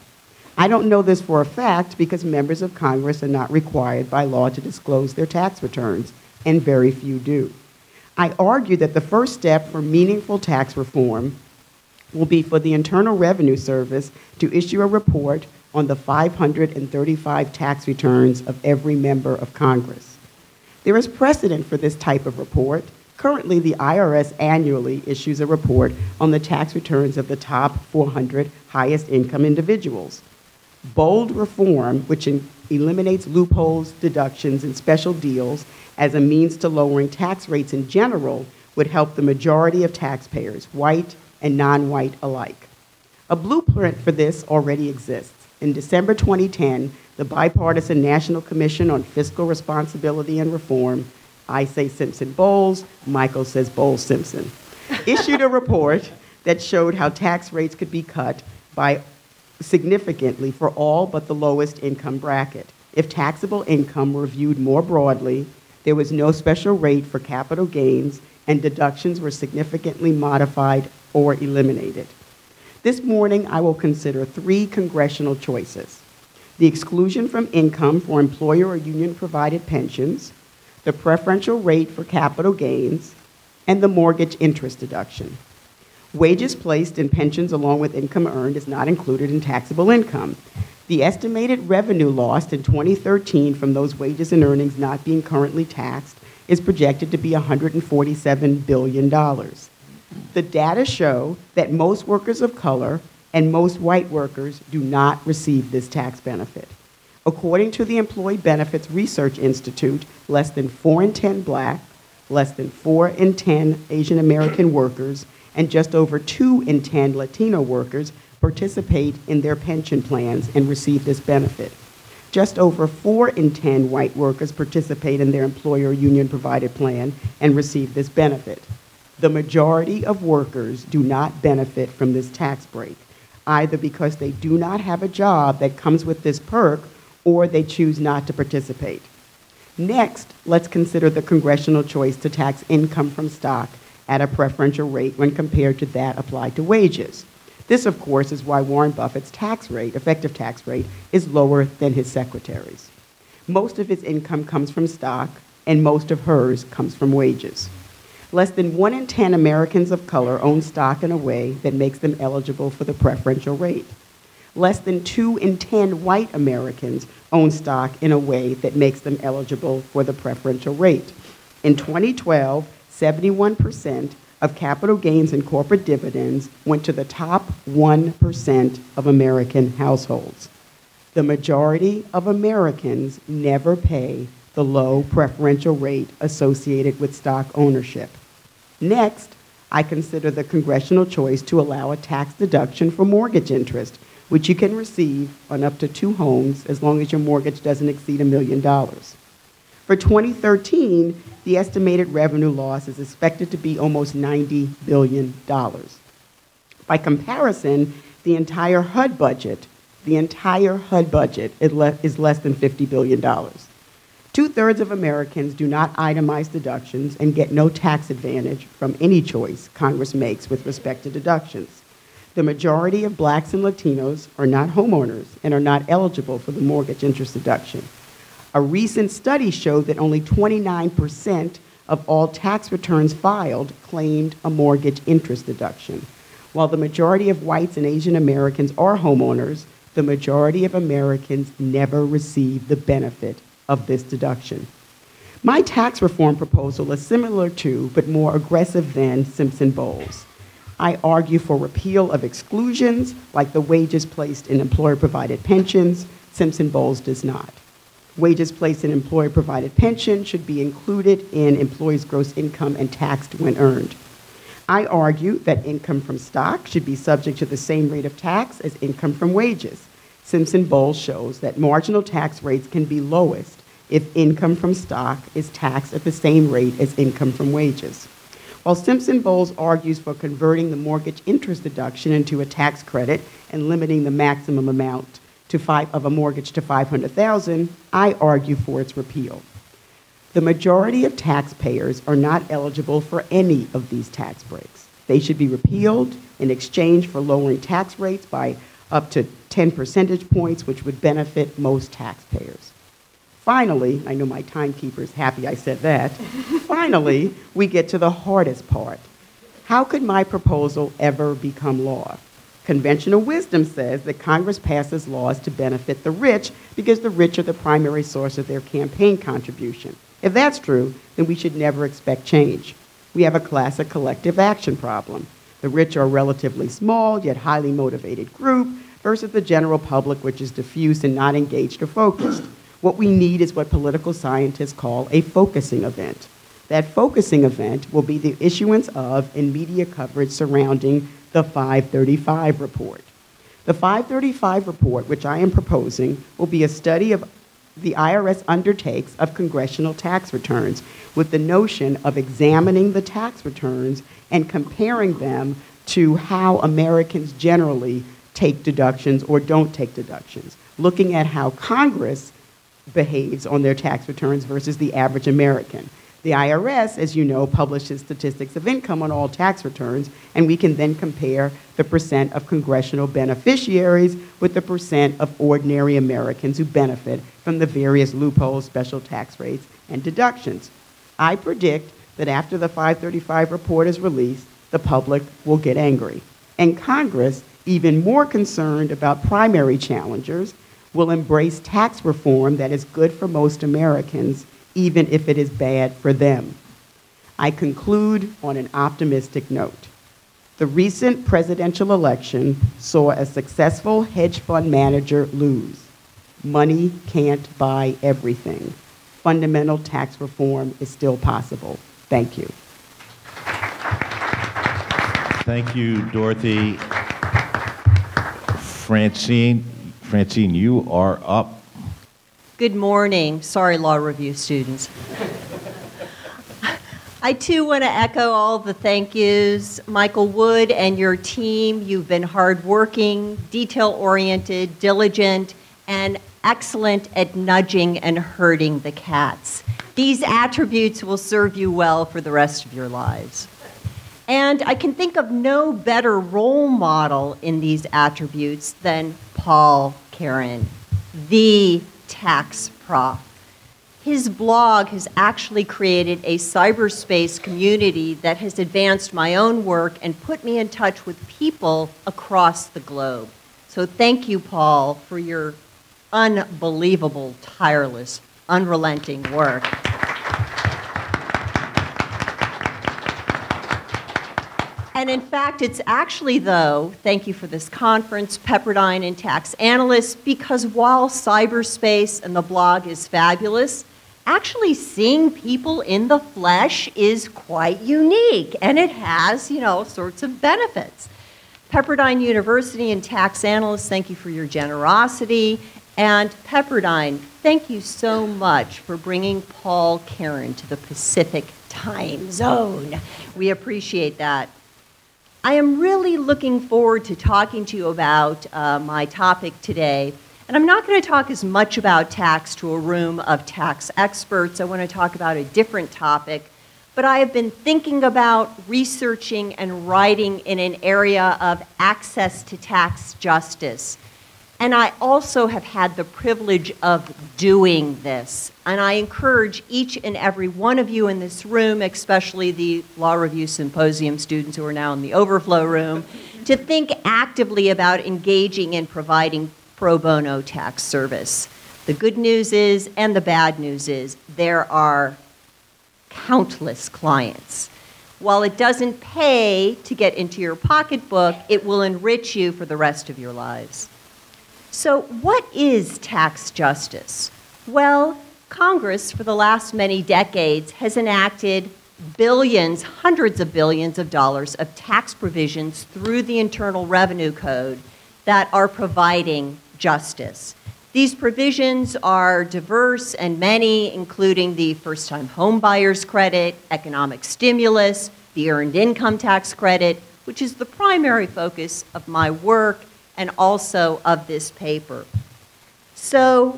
I don't know this for a fact because members of Congress are not required by law to disclose their tax returns, and very few do. I argue that the first step for meaningful tax reform will be for the Internal Revenue Service to issue a report on the 535 tax returns of every member of Congress. There is precedent for this type of report. Currently, the IRS annually issues a report on the tax returns of the top 400 highest income individuals. Bold reform, which eliminates loopholes, deductions, and special deals as a means to lowering tax rates in general, would help the majority of taxpayers, white and non-white alike. A blueprint for this already exists. In December 2010, the Bipartisan National Commission on Fiscal Responsibility and Reform, I say Simpson-Bowles, Michael says Bowles-Simpson, issued a report that showed how tax rates could be cut by significantly for all but the lowest income bracket. If taxable income were viewed more broadly, there was no special rate for capital gains, and deductions were significantly modified or eliminated. This morning, I will consider 3 congressional choices: the exclusion from income for employer or union-provided pensions, the preferential rate for capital gains, and the mortgage interest deduction. Wages placed in pensions along with income earned is not included in taxable income. The estimated revenue lost in 2013 from those wages and earnings not being currently taxed is projected to be $147 billion. The data show that most workers of color and most white workers do not receive this tax benefit. According to the Employee Benefits Research Institute, less than 4 in 10 black, less than 4 in 10 Asian American workers, and just over 2 in 10 Latino workers participate in their pension plans and receive this benefit. Just over 4 in 10 white workers participate in their employer union-provided plan and receive this benefit. The majority of workers do not benefit from this tax break, either because they do not have a job that comes with this perk or they choose not to participate. Next, let's consider the congressional choice to tax income from stock at a preferential rate when compared to that applied to wages. This, of course, is why Warren Buffett's tax rate, effective tax rate, is lower than his secretary's. Most of his income comes from stock, and most of hers comes from wages. Less than 1 in 10 Americans of color own stock in a way that makes them eligible for the preferential rate. Less than 2 in 10 white Americans own stock in a way that makes them eligible for the preferential rate. In 2012, 71% of capital gains and corporate dividends went to the top 1% of American households. The majority of Americans never pay the low preferential rate associated with stock ownership. Next, I consider the congressional choice to allow a tax deduction for mortgage interest, which you can receive on up to 2 homes as long as your mortgage doesn't exceed $1 million. For 2013, the estimated revenue loss is expected to be almost $90 billion. By comparison, the entire HUD budget is less than $50 billion. 2/3 of Americans do not itemize deductions and get no tax advantage from any choice Congress makes with respect to deductions. The majority of blacks and Latinos are not homeowners and are not eligible for the mortgage interest deduction. A recent study showed that only 29% of all tax returns filed claimed a mortgage interest deduction. While the majority of whites and Asian Americans are homeowners, the majority of Americans never receive the benefit of this deduction. My tax reform proposal is similar to, but more aggressive than, Simpson-Bowles. I argue for repeal of exclusions, like the wages placed in employer-provided pensions. Simpson-Bowles does not. Wages placed in employer-provided pension should be included in employees' gross income and taxed when earned. I argue that income from stock should be subject to the same rate of tax as income from wages. Simpson-Bowles shows that marginal tax rates can be lowest if income from stock is taxed at the same rate as income from wages. While Simpson-Bowles argues for converting the mortgage interest deduction into a tax credit and limiting the maximum amount of a mortgage to $500,000, I argue for its repeal. The majority of taxpayers are not eligible for any of these tax breaks. They should be repealed in exchange for lowering tax rates by up to 10 percentage points, which would benefit most taxpayers. Finally, I know my timekeeper is happy I said that. Finally, we get to the hardest part. How could my proposal ever become law? Conventional wisdom says that Congress passes laws to benefit the rich because the rich are the primary source of their campaign contribution. If that's true, then we should never expect change. We have a classic collective action problem. The rich are a relatively small, yet highly motivated group versus the general public, which is diffuse and not engaged or focused. What we need is what political scientists call a focusing event. That focusing event will be the issuance of and media coverage surrounding the 535 report. The 535 report, which I am proposing, will be a study of the IRS undertakes of congressional tax returns with the notion of examining the tax returns and comparing them to how Americans generally take deductions or don't take deductions, looking at how Congress behaves on their tax returns versus the average American. The IRS, as you know, publishes statistics of income on all tax returns, and we can then compare the percent of congressional beneficiaries with the percent of ordinary Americans who benefit from the various loopholes, special tax rates, and deductions. I predict that after the 535 report is released, the public will get angry. And Congress, even more concerned about primary challengers, will embrace tax reform that is good for most Americans, even if it is bad for them. I conclude on an optimistic note. The recent presidential election saw a successful hedge fund manager lose. Money can't buy everything. Fundamental tax reform is still possible. Thank you. Thank you, Dorothy. Francine, you are up. Good morning. Sorry, law review students. I too want to echo all the thank yous. Michael Wood and your team, you've been hardworking, detail-oriented, diligent, and excellent at nudging and herding the cats. These attributes will serve you well for the rest of your lives. And I can think of no better role model in these attributes than Paul Caron, the tax prof. His blog has actually created a cyberspace community that has advanced my own work and put me in touch with people across the globe. So thank you, Paul, for your unbelievable, tireless, unrelenting work. And in fact, it's actually, though, thank you for this conference, Pepperdine and Tax Analysts, because while cyberspace and the blog is fabulous, actually seeing people in the flesh is quite unique, and it has, sorts of benefits. Pepperdine University and Tax Analysts, thank you for your generosity. And Pepperdine, thank you so much for bringing Paul Caron to the Pacific time zone. We appreciate that. I am really looking forward to talking to you about my topic today. And I'm not going to talk as much about tax to a room of tax experts. I want to talk about a different topic. But I have been thinking about researching and writing in an area of access to tax justice. And I also have had the privilege of doing this. And I encourage each and every one of you in this room, especially the Law Review Symposium students who are now in the overflow room, to think actively about engaging in providing pro bono tax service. The good news is, and the bad news is, there are countless clients. While it doesn't pay to get into your pocketbook, it will enrich you for the rest of your lives. So what is tax justice? Well, Congress, for the last many decades, has enacted billions, hundreds of billions of dollars of tax provisions through the Internal Revenue Code that are providing justice. These provisions are diverse and many, including the first-time home buyers credit, economic stimulus, the earned income tax credit, which is the primary focus of my work and also of this paper. So,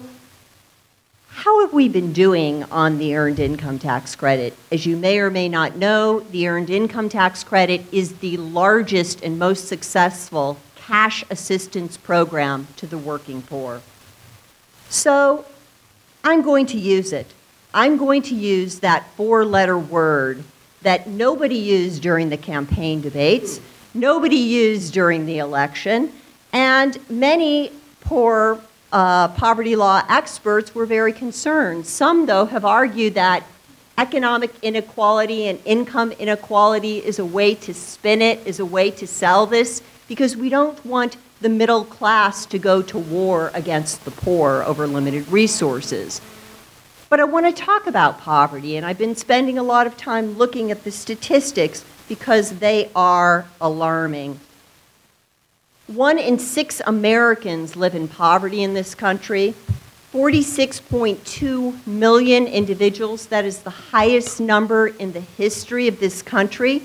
how have we been doing on the earned income tax credit? As you may or may not know, the earned income tax credit is the largest and most successful cash assistance program to the working poor. So, I'm going to use it. I'm going to use that four-letter word that nobody used during the campaign debates, nobody used during the election, and many poor poverty law experts were very concerned. Some, though, have argued that economic inequality and income inequality is a way to spin it, is a way to sell this, because we don't want the middle class to go to war against the poor over limited resources. But I want to talk about poverty, and I've been spending a lot of time looking at the statistics because they are alarming. 1 in 6 Americans live in poverty in this country. 46.2 million individuals. That is the highest number in the history of this country.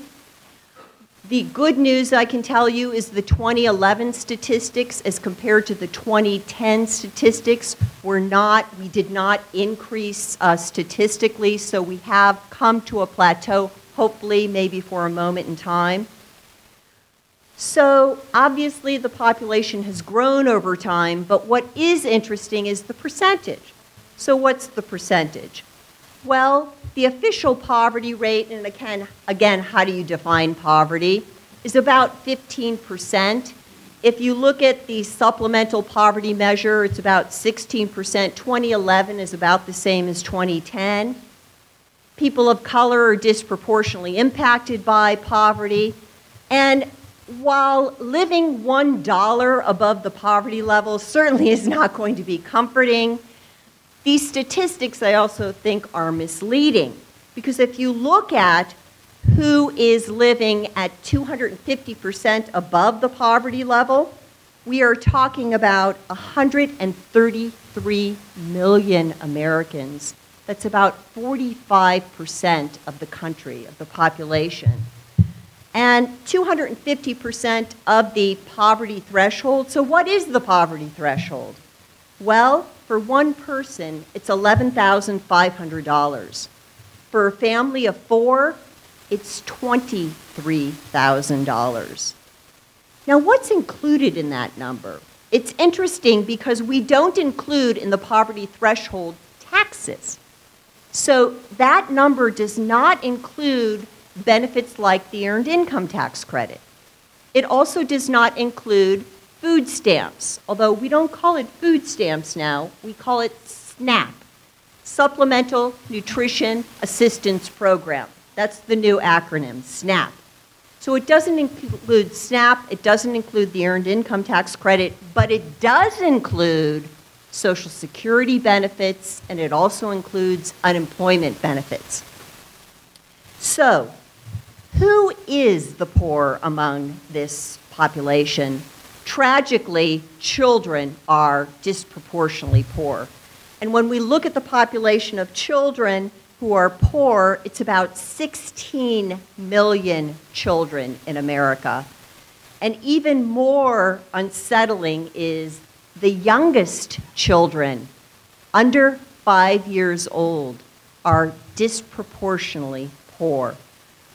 The good news I can tell you is the 2011 statistics as compared to the 2010 statistics we did not increase statistically, so we have come to a plateau, hopefully maybe for a moment in time. So obviously the population has grown over time, but what is interesting is the percentage. So what's the percentage? Well, the official poverty rate, and again, how do you define poverty, is about 15%. If you look at the supplemental poverty measure, it's about 16%. 2011 is about the same as 2010. People of color are disproportionately impacted by poverty. And while living $1 above the poverty level certainly is not going to be comforting, these statistics I also think are misleading. Because if you look at who is living at 250% above the poverty level, we are talking about 133 million Americans. That's about 45% of the country, of the population. And 250% of the poverty threshold. So what is the poverty threshold? Well, for one person, it's $11,500. For a family of 4, it's $23,000. Now, what's included in that number? It's interesting because we don't include in the poverty threshold taxes. So that number does not include benefits like the Earned Income Tax Credit. It also does not include food stamps, although we don't call it food stamps now, we call it SNAP, Supplemental Nutrition Assistance Program. That's the new acronym, SNAP. So it doesn't include SNAP, it doesn't include the Earned Income Tax Credit, but it does include Social Security benefits, and it also includes unemployment benefits. So, who is the poor among this population? Tragically, children are disproportionately poor. And when we look at the population of children who are poor, it's about 16 million children in America. And even more unsettling is the youngest children, under 5 years old, are disproportionately poor.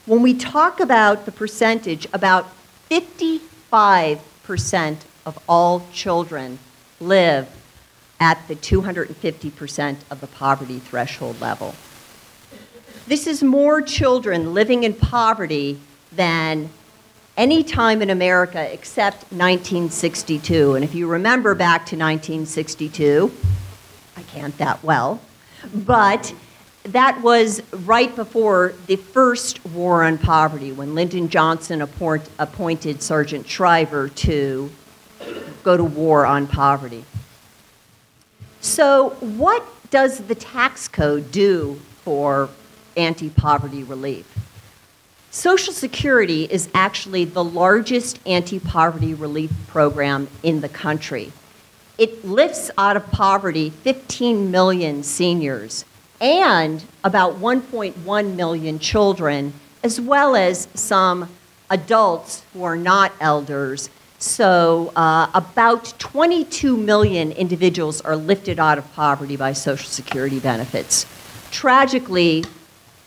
When we talk about the percentage, about 55% of all children live at the 250% of the poverty threshold level. This is more children living in poverty than any time in America except 1962. And if you remember back to 1962, I can't that well, but that was right before the first war on poverty, when Lyndon Johnson appointed Sergeant Shriver to go to war on poverty. So what does the tax code do for anti-poverty relief? Social Security is actually the largest anti-poverty relief program in the country. It lifts out of poverty 15 million seniors and about 1.1 million children, as well as some adults who are not elders. So about 22 million individuals are lifted out of poverty by Social Security benefits. Tragically,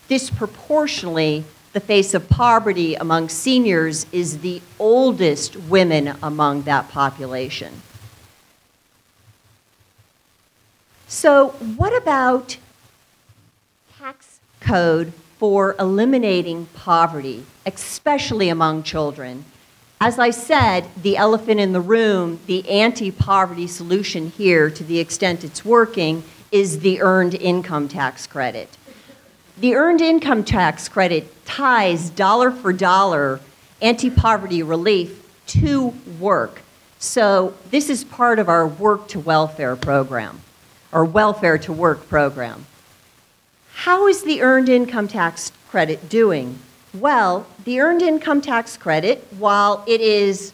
disproportionately, the face of poverty among seniors is the oldest women among that population. So what about tax code for eliminating poverty, especially among children? As I said, the elephant in the room, the anti-poverty solution here, to the extent it's working, is the Earned Income Tax Credit. The Earned Income Tax Credit ties dollar for dollar anti-poverty relief to work. So this is part of our work to welfare program, or welfare to work program. How is the Earned Income Tax Credit doing? Well, the Earned Income Tax Credit, while it is,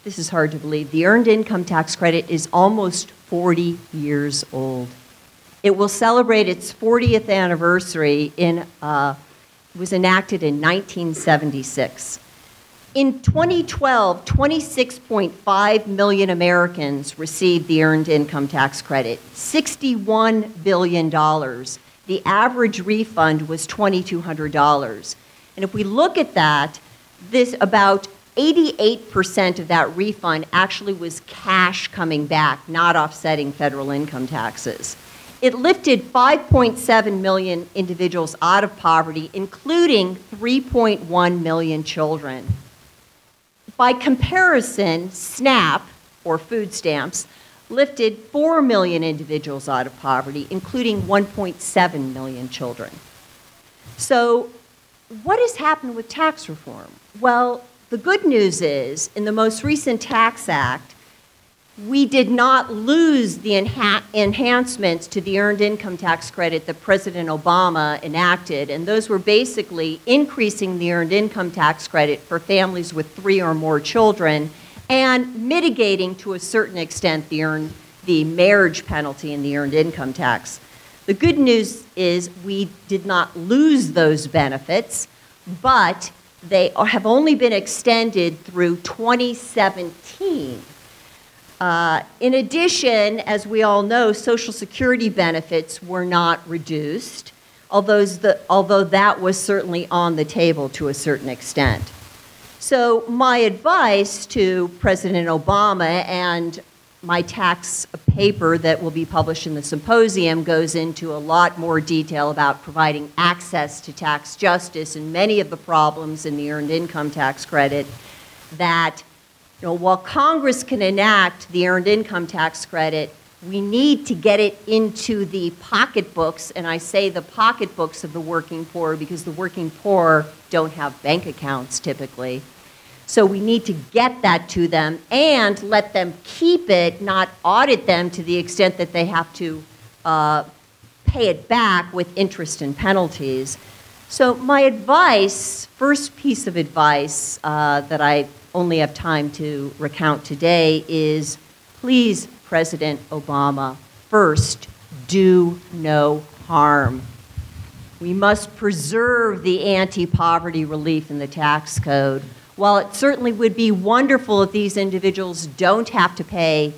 this is hard to believe, the Earned Income Tax Credit is almost 40 years old. It will celebrate its 40th anniversary it was enacted in 1976. In 2012, 26.5 million Americans received the Earned Income Tax Credit, $61 billion. The average refund was $2,200. And if we look at that, about 88% of that refund actually was cash coming back, not offsetting federal income taxes. It lifted 5.7 million individuals out of poverty, including 3.1 million children. By comparison, SNAP, or food stamps, lifted 4 million individuals out of poverty, including 1.7 million children. So what has happened with tax reform? Well, the good news is, in the most recent Tax Act, we did not lose the enhancements to the Earned Income Tax Credit that President Obama enacted, and those were basically increasing the Earned Income Tax Credit for families with 3 or more children and mitigating to a certain extent the marriage penalty and the earned income tax. The good news is we did not lose those benefits, but they have only been extended through 2017. In addition, as we all know, Social Security benefits were not reduced, although that was certainly on the table to a certain extent. So my advice to President Obama, and my tax paper that will be published in the Symposium goes into a lot more detail about providing access to tax justice and many of the problems in the earned income tax credit, that while Congress can enact the earned income tax credit, we need to get it into the pocketbooks, and I say the pocketbooks of the working poor because the working poor don't have bank accounts typically. So we need to get that to them and let them keep it, not audit them to the extent that they have to pay it back with interest and penalties. So my advice, first piece of advice that I only have time to recount today is, please, President Obama, first, do no harm. We must preserve the anti-poverty relief in the tax code. While it certainly would be wonderful if these individuals don't have to pay,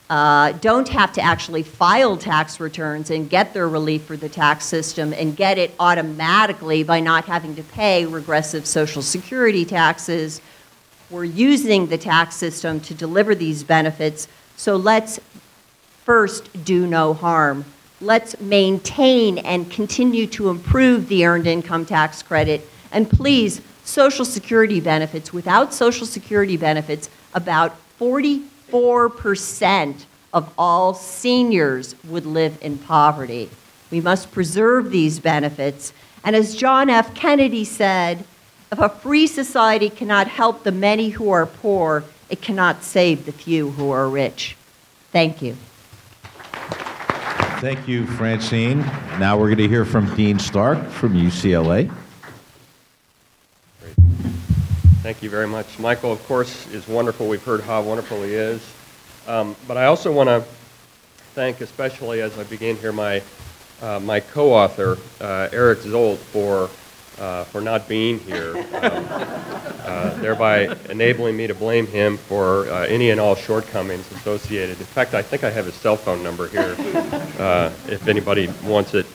don't have to actually file tax returns and get their relief for the tax system and get it automatically by not having to pay regressive Social Security taxes, we're using the tax system to deliver these benefits. So let's first do no harm. Let's maintain and continue to improve the earned income tax credit. And please, Social Security benefits. Without Social Security benefits, about 44% of all seniors would live in poverty. We must preserve these benefits. And as John F. Kennedy said, if a free society cannot help the many who are poor, it cannot save the few who are rich. Thank you. Thank you, Francine. Now we're going to hear from Dean Stark from UCLA. Thank you very much. Michael, of course, is wonderful. We've heard how wonderful he is. But I also want to thank, especially as I begin here, my co-author, Eric Zolt, for not being here, thereby enabling me to blame him for any and all shortcomings associated. In fact, I think I have his cell phone number here if anybody wants it.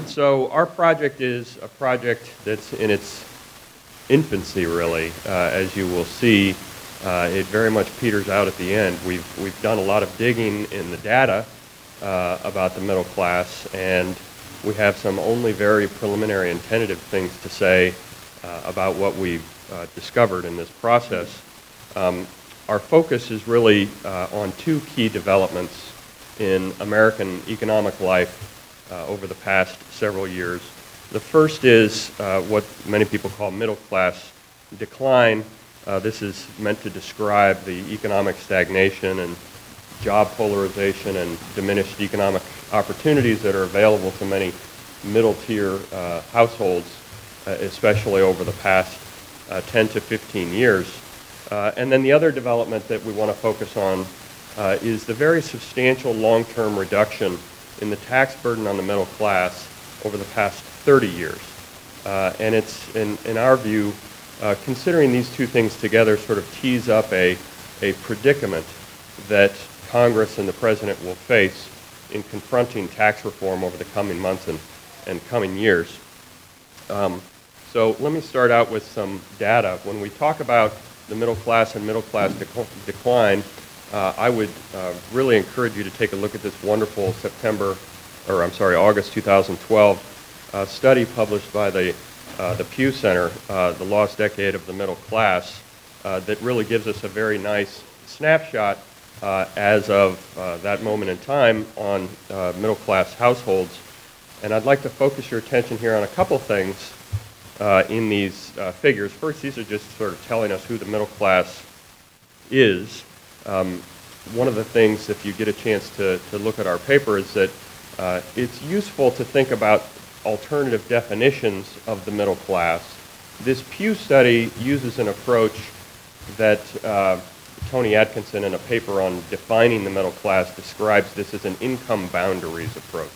So our project is a project that's in its infancy, really. As you will see, it very much peters out at the end. We've done a lot of digging in the data about the middle class, and we have some only very preliminary and tentative things to say about what we've discovered in this process. Our focus is really on two key developments in American economic life over the past several years. The first is what many people call middle class decline. This is meant to describe the economic stagnation and job polarization and diminished economic opportunities that are available to many middle-tier households, especially over the past 10 to 15 years. And then the other development that we want to focus on is the very substantial long-term reduction in the tax burden on the middle class over the past 30 years. And it's, in our view, considering these two things together sort of tees up a predicament that Congress and the President will face in confronting tax reform over the coming months and coming years. So let me start out with some data. When we talk about the middle class and middle class decline, I would really encourage you to take a look at this wonderful August 2012 study published by the Pew Center, The Lost Decade of the Middle Class, that really gives us a very nice snapshot as of that moment in time on middle class households. And I'd like to focus your attention here on a couple things in these figures. First, these are just sort of telling us who the middle class is. One of the things, if you get a chance to look at our paper, is that it's useful to think about alternative definitions of the middle class. This Pew study uses an approach that Tony Atkinson, in a paper on defining the middle class, describes this as an income boundaries approach.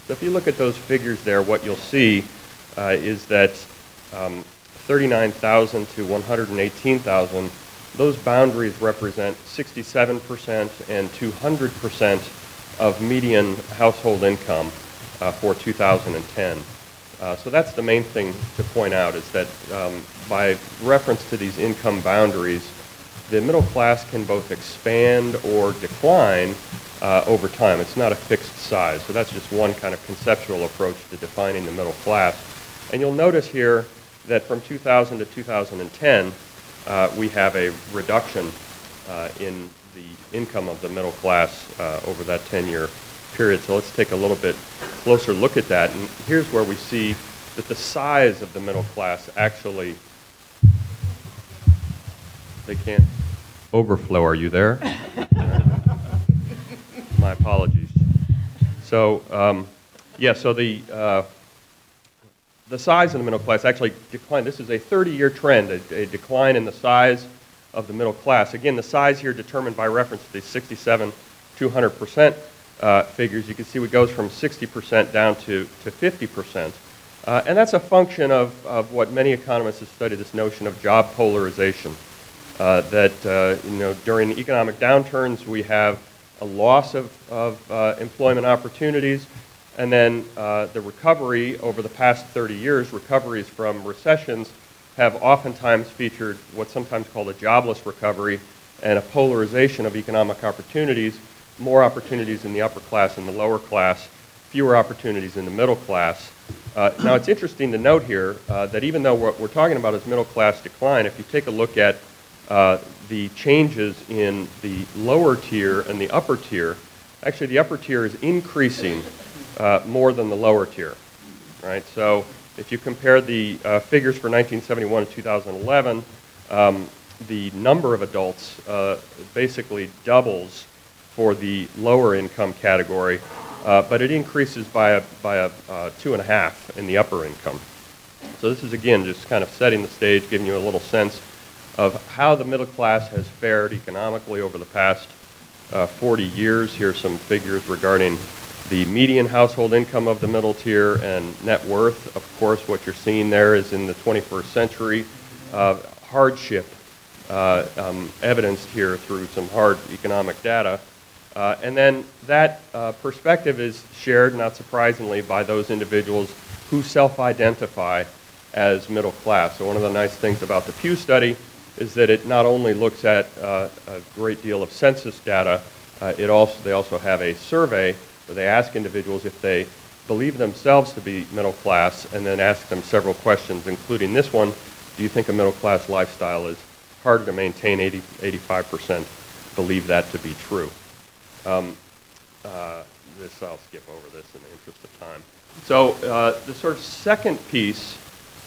So if you look at those figures there, what you'll see is that 39,000 to 118,000, those boundaries represent 67% and 200% of median household income for 2010. So that's the main thing to point out, is that by reference to these income boundaries, the middle class can both expand or decline over time. It's not a fixed size. So that's just one kind of conceptual approach to defining the middle class. And you'll notice here that from 2000 to 2010, we have a reduction in the income of the middle class over that 10-year period. So let's take a little bit closer look at that. And here's where we see that the size of the middle class actually, they can't overflow. Are you there? My apologies. So, yeah, so the size of the middle class actually declined. This is a 30-year trend, a decline in the size of the middle class. Again, the size here determined by reference to the 67 to 100% figures. You can see it goes from 60% down to 50%. And that's a function of what many economists have studied, this notion of job polarization. That during economic downturns, we have a loss of employment opportunities, and then the recovery over the past 30 years, recoveries from recessions, have oftentimes featured what's sometimes called a jobless recovery and a polarization of economic opportunities, more opportunities in the upper class and the lower class, fewer opportunities in the middle class. Now, it's interesting to note here that even though what we're talking about is middle class decline, if you take a look at the changes in the lower tier and the upper tier, actually the upper tier is increasing more than the lower tier, right? So if you compare the figures for 1971 to 2011, the number of adults basically doubles for the lower income category, but it increases by a 2.5 in the upper income. So this is, again, just kind of setting the stage, giving you a little sense of how the middle class has fared economically over the past 40 years. Here's some figures regarding the median household income of the middle tier and net worth. Of course, what you're seeing there is in the 21st century, hardship evidenced here through some hard economic data. And then that perspective is shared, not surprisingly, by those individuals who self-identify as middle class. So one of the nice things about the Pew study is that it not only looks at a great deal of census data, they also have a survey where they ask individuals if they believe themselves to be middle class, and then ask them several questions, including this one: do you think a middle class lifestyle is harder to maintain? 85% believe that to be true. I'll skip over this in the interest of time. So the sort of second piece,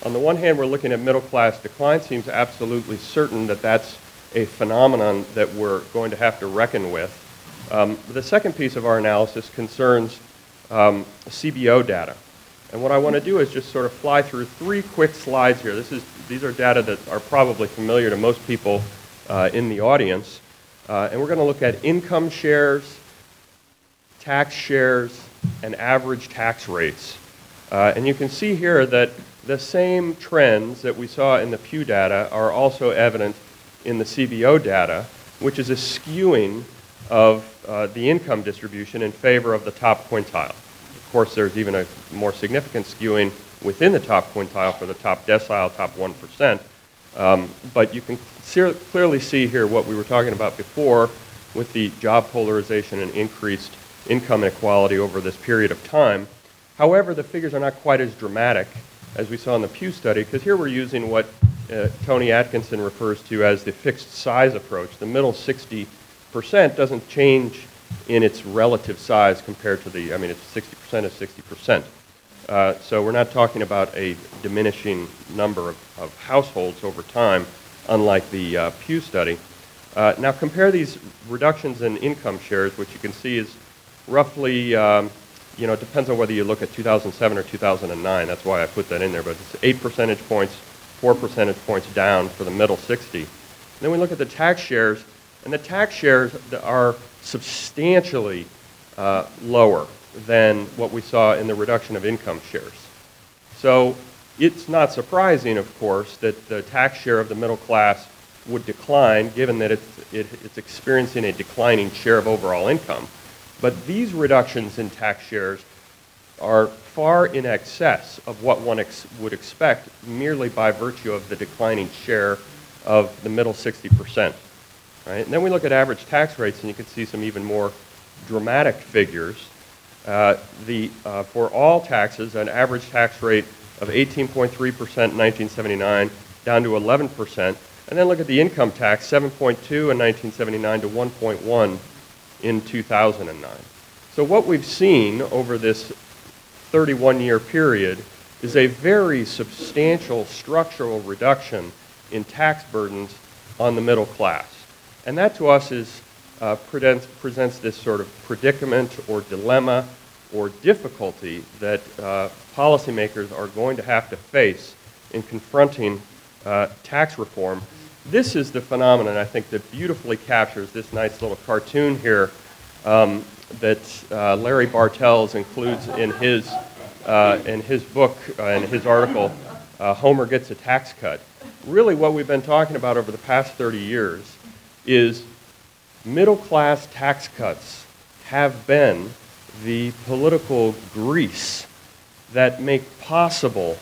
on the one hand, we're looking at middle class decline. Seems absolutely certain that that's a phenomenon that we're going to have to reckon with. The second piece of our analysis concerns CBO data. And what I want to do is just sort of fly through three quick slides here. These are data that are probably familiar to most people in the audience. And we're going to look at income shares, tax shares, and average tax rates. And you can see here that the same trends that we saw in the Pew data are also evident in the CBO data, which is a skewing of the income distribution in favor of the top quintile. Of course, there's even a more significant skewing within the top quintile for the top decile, top 1%. But you can clearly see here what we were talking about before with the job polarization and increased income inequality over this period of time. However, the figures are not quite as dramatic as we saw in the Pew study, because here we're using what Tony Atkinson refers to as the fixed size approach. The middle 60% doesn't change in its relative size compared to the, it's 60% is 60%. So we're not talking about a diminishing number of households over time, unlike the Pew study. Now compare these reductions in income shares, which you can see is roughly, it depends on whether you look at 2007 or 2009. That's why I put that in there. But it's 8 percentage points, 4 percentage points down for the middle 60. Then we look at the tax shares, and the tax shares are substantially lower than what we saw in the reduction of income shares. So it's not surprising, of course, that the tax share of the middle class would decline, given that it's experiencing a declining share of overall income. But these reductions in tax shares are far in excess of what one would expect merely by virtue of the declining share of the middle 60%. Right? And then we look at average tax rates, and you can see some even more dramatic figures. For all taxes, an average tax rate of 18.3% in 1979 down to 11%. And then look at the income tax, 7.2 in 1979 to 1.1 in 2009. So what we've seen over this 31-year period is a very substantial structural reduction in tax burdens on the middle class. And that to us is, presents this sort of predicament or dilemma or difficulty that policymakers are going to have to face in confronting tax reform. This is the phenomenon, I think, that beautifully captures this nice little cartoon here that Larry Bartels includes in his book, in his article, Homer Gets a Tax Cut. Really what we've been talking about over the past 30 years is middle-class tax cuts have been the political grease that make possible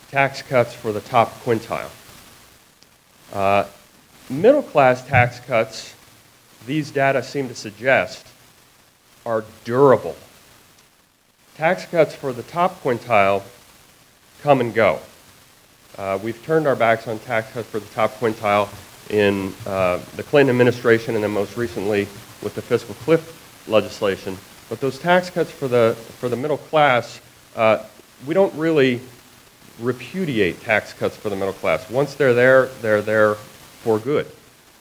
tax cuts for the top quintile. Middle-class tax cuts, these data seem to suggest, are durable. Tax cuts for the top quintile come and go. We've turned our backs on tax cuts for the top quintile in the Clinton administration and then most recently with the fiscal cliff legislation. But those tax cuts for the middle class, we don't really repudiate tax cuts for the middle class. Once they're there for good.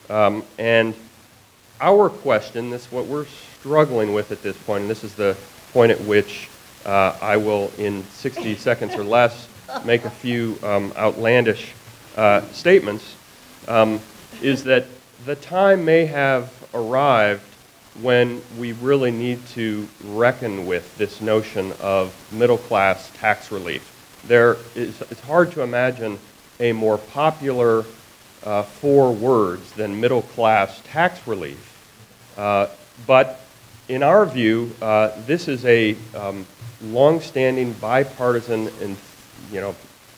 And our question, this is what we're struggling with at this point, and this is the point at which I will, in 60 seconds or less, make a few outlandish statements, is that the time may have arrived when we really need to reckon with this notion of middle-class tax relief. It's hard to imagine a more popular 4 words than middle-class tax relief. But in our view, this is a long-standing bipartisan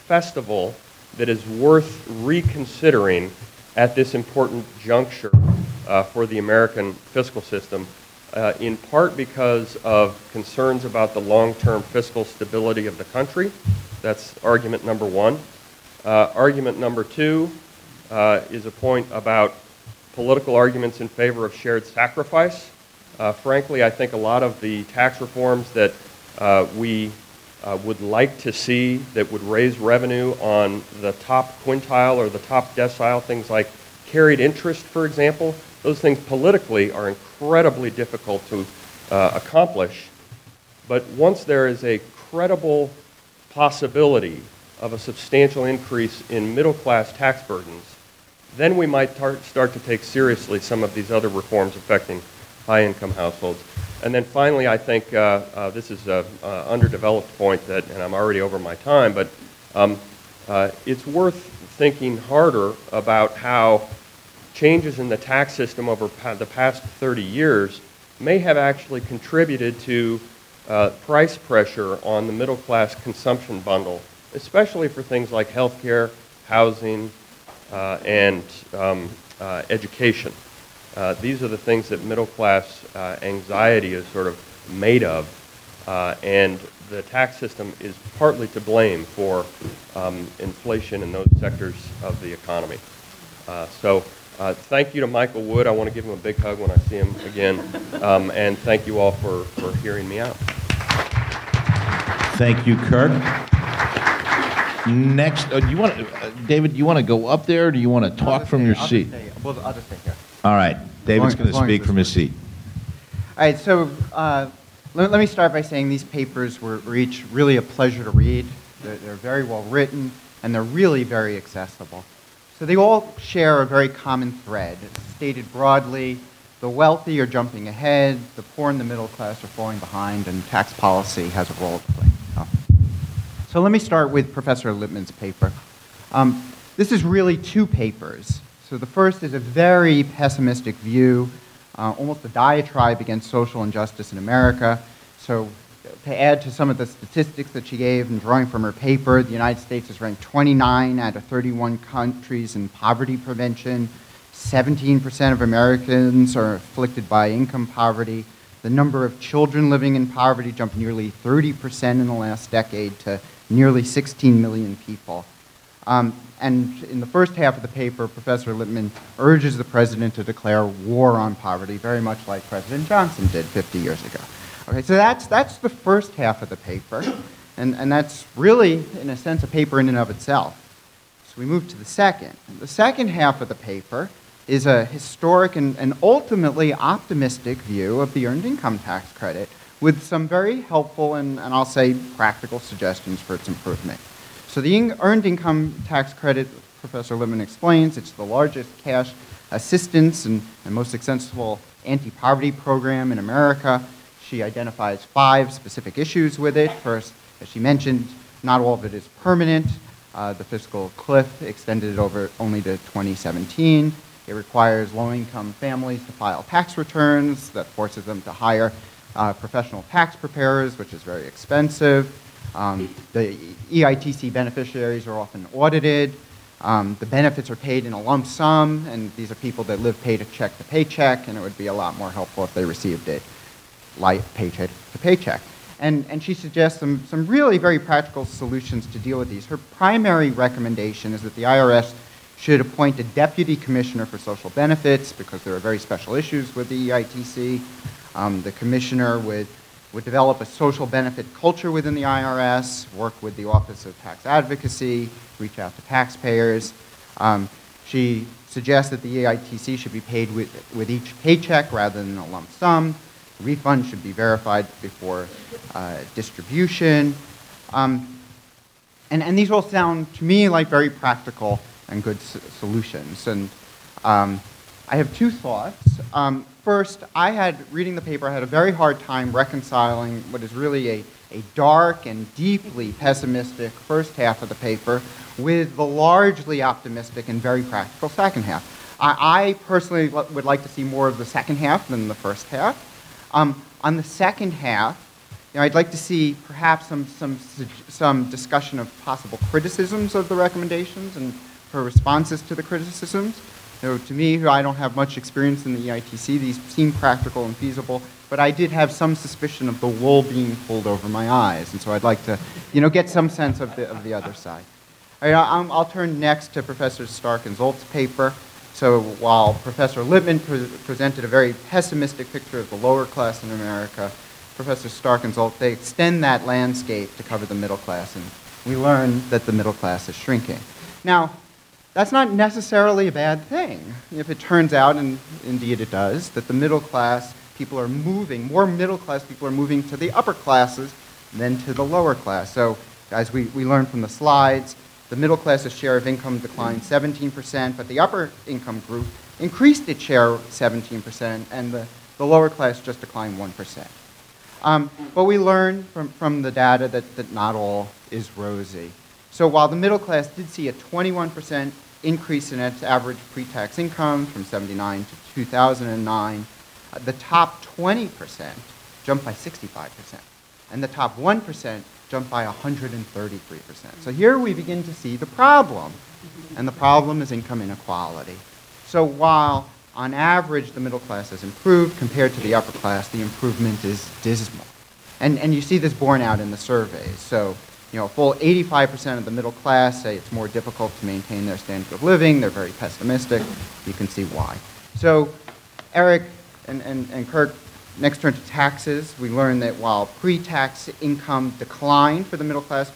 festival that is worth reconsidering at this important juncture for the American fiscal system, in part because of concerns about the long-term fiscal stability of the country. That's argument number 1. Argument number 2 is a point about political arguments in favor of shared sacrifice. Frankly, I think a lot of the tax reforms that we would like to see that would raise revenue on the top quintile or the top decile, things like carried interest, for example, those things politically are incredibly difficult to accomplish. But once there is a credible possibility of a substantial increase in middle-class tax burdens, then we might start to take seriously some of these other reforms affecting high-income households. And then finally, I think this is an underdeveloped point that, and I'm already over my time, but it's worth thinking harder about how changes in the tax system over the past 30 years may have actually contributed to price pressure on the middle-class consumption bundle, especially for things like healthcare, housing, and education. These are the things that middle-class anxiety is sort of made of, and the tax system is partly to blame for inflation in those sectors of the economy. So thank you to Michael Wood. I want to give him a big hug when I see him again, and thank you all for hearing me out. Thank you, Kirk. Next, do you want David? Do you want to go up there, or do you want to talk from your seat? I'll just stay here. All right, David's going to speak from his seat. All right, so let me start by saying these papers were each really a pleasure to read. They're very well written, and they're really very accessible. So they all share a very common thread. Stated broadly, the wealthy are jumping ahead, the poor and the middle class are falling behind, and tax policy has a role to play. So let me start with Professor Lippman's paper. This is really two papers. So the first is a very pessimistic view, almost a diatribe against social injustice in America. So to add to some of the statistics that she gave and drawing from her paper, the United States is ranked 29 out of 31 countries in poverty prevention. 17% of Americans are afflicted by income poverty. The number of children living in poverty jumped nearly 30% in the last decade to nearly 16 million people. And in the first half of the paper, Professor Lippman urges the president to declare war on poverty, very much like President Johnson did 50 years ago. Okay, so that's the first half of the paper, and that's really, in a sense, a paper in and of itself. So we move to the second. The second half of the paper is a historic and ultimately optimistic view of the earned income tax credit with some very helpful and I'll say practical suggestions for its improvement. So the earned income tax credit, Professor Lippman explains, it's the largest cash assistance and most successful anti-poverty program in America. She identifies 5 specific issues with it. First, as she mentioned, not all of it is permanent. The fiscal cliff extended it over only to 2017. It requires low-income families to file tax returns that forces them to hire professional tax preparers, which is very expensive. The EITC beneficiaries are often audited. The benefits are paid in a lump sum, and these are people that live paycheck to paycheck, and it would be a lot more helpful if they received it like paycheck to paycheck. And she suggests some really very practical solutions to deal with these. Her primary recommendation is that the IRS should appoint a deputy commissioner for social benefits because there are very special issues with the EITC. The commissioner would develop a social benefit culture within the IRS, work with the Office of Tax Advocacy, reach out to taxpayers. She suggests that the EITC should be paid with each paycheck rather than a lump sum. Refund should be verified before distribution. And these all sound to me like very practical and good solutions. And I have 2 thoughts. First, reading the paper, I had a very hard time reconciling what is really a dark and deeply pessimistic first half of the paper with the largely optimistic and very practical second half. I personally would like to see more of the second half than the first half. On the second half, I'd like to see perhaps some discussion of possible criticisms of the recommendations and her responses to the criticisms. To me, who I don't have much experience in the EITC, these seem practical and feasible, but I did have some suspicion of the wool being pulled over my eyes, and so I'd like to, get some sense of the other side. All right, I'll turn next to Professor Stark and Zolt's paper. So while Professor Lippman presented a very pessimistic picture of the lower class in America, Professor Stark and Zolt, they extend that landscape to cover the middle class, and we learn that the middle class is shrinking. Now, that's not necessarily a bad thing if it turns out, and indeed it does, that the middle class people are moving, more middle class people are moving to the upper classes than to the lower class. So as we learned from the slides, the middle class's share of income declined 17%, but the upper income group increased its share 17%, and the lower class just declined 1%. But we learned from the data that not all is rosy. So while the middle class did see a 21% increase in its average pre-tax income from 1979 to 2009, the top 20% jumped by 65%, and the top 1% jumped by 133%. So here we begin to see the problem, and the problem is income inequality. So while on average the middle class has improved compared to the upper class, the improvement is dismal. And you see this borne out in the surveys. So a full 85% of the middle class say it's more difficult to maintain their standard of living. They're very pessimistic. You can see why. So Eric and Kirk, next turn to taxes. We learned that while pre-tax income declined for the middle class,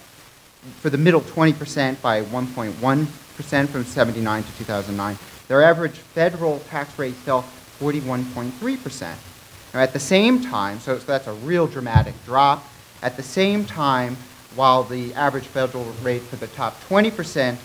for the middle 20% by 1.1% from 1979 to 2009, their average federal tax rate fell 41.3%. Now, at the same time, so that's a real dramatic drop. At the same time, while the average federal rate for the top 20%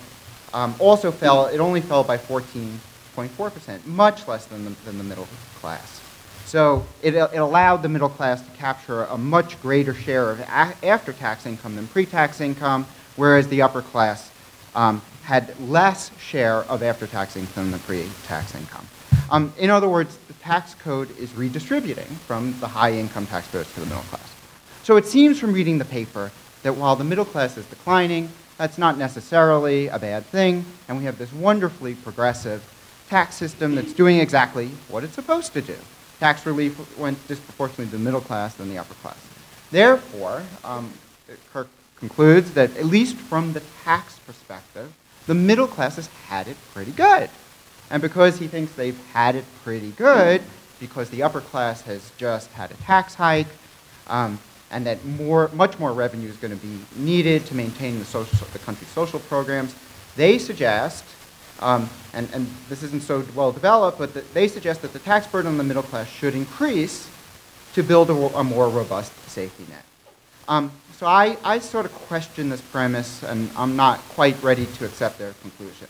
also fell, it only fell by 14.4%, much less than the middle class. So it allowed the middle class to capture a much greater share of after-tax income than pre-tax income, whereas the upper class had less share of after-tax income than pre-tax income. In other words, the tax code is redistributing from the high-income taxpayers to the middle class. So it seems from reading the paper that while the middle class is declining, that's not necessarily a bad thing, and we have this wonderfully progressive tax system that's doing exactly what it's supposed to do. Tax relief went disproportionately to the middle class than the upper class. Therefore, Kirk concludes that at least from the tax perspective, the middle class has had it pretty good. And because he thinks they've had it pretty good, because the upper class has just had a tax hike, and that much more revenue is going to be needed to maintain the country's social programs, they suggest, and this isn't so well developed, but they suggest that the tax burden on the middle class should increase to build a more robust safety net. So I sort of question this premise, and I'm not quite ready to accept their conclusion.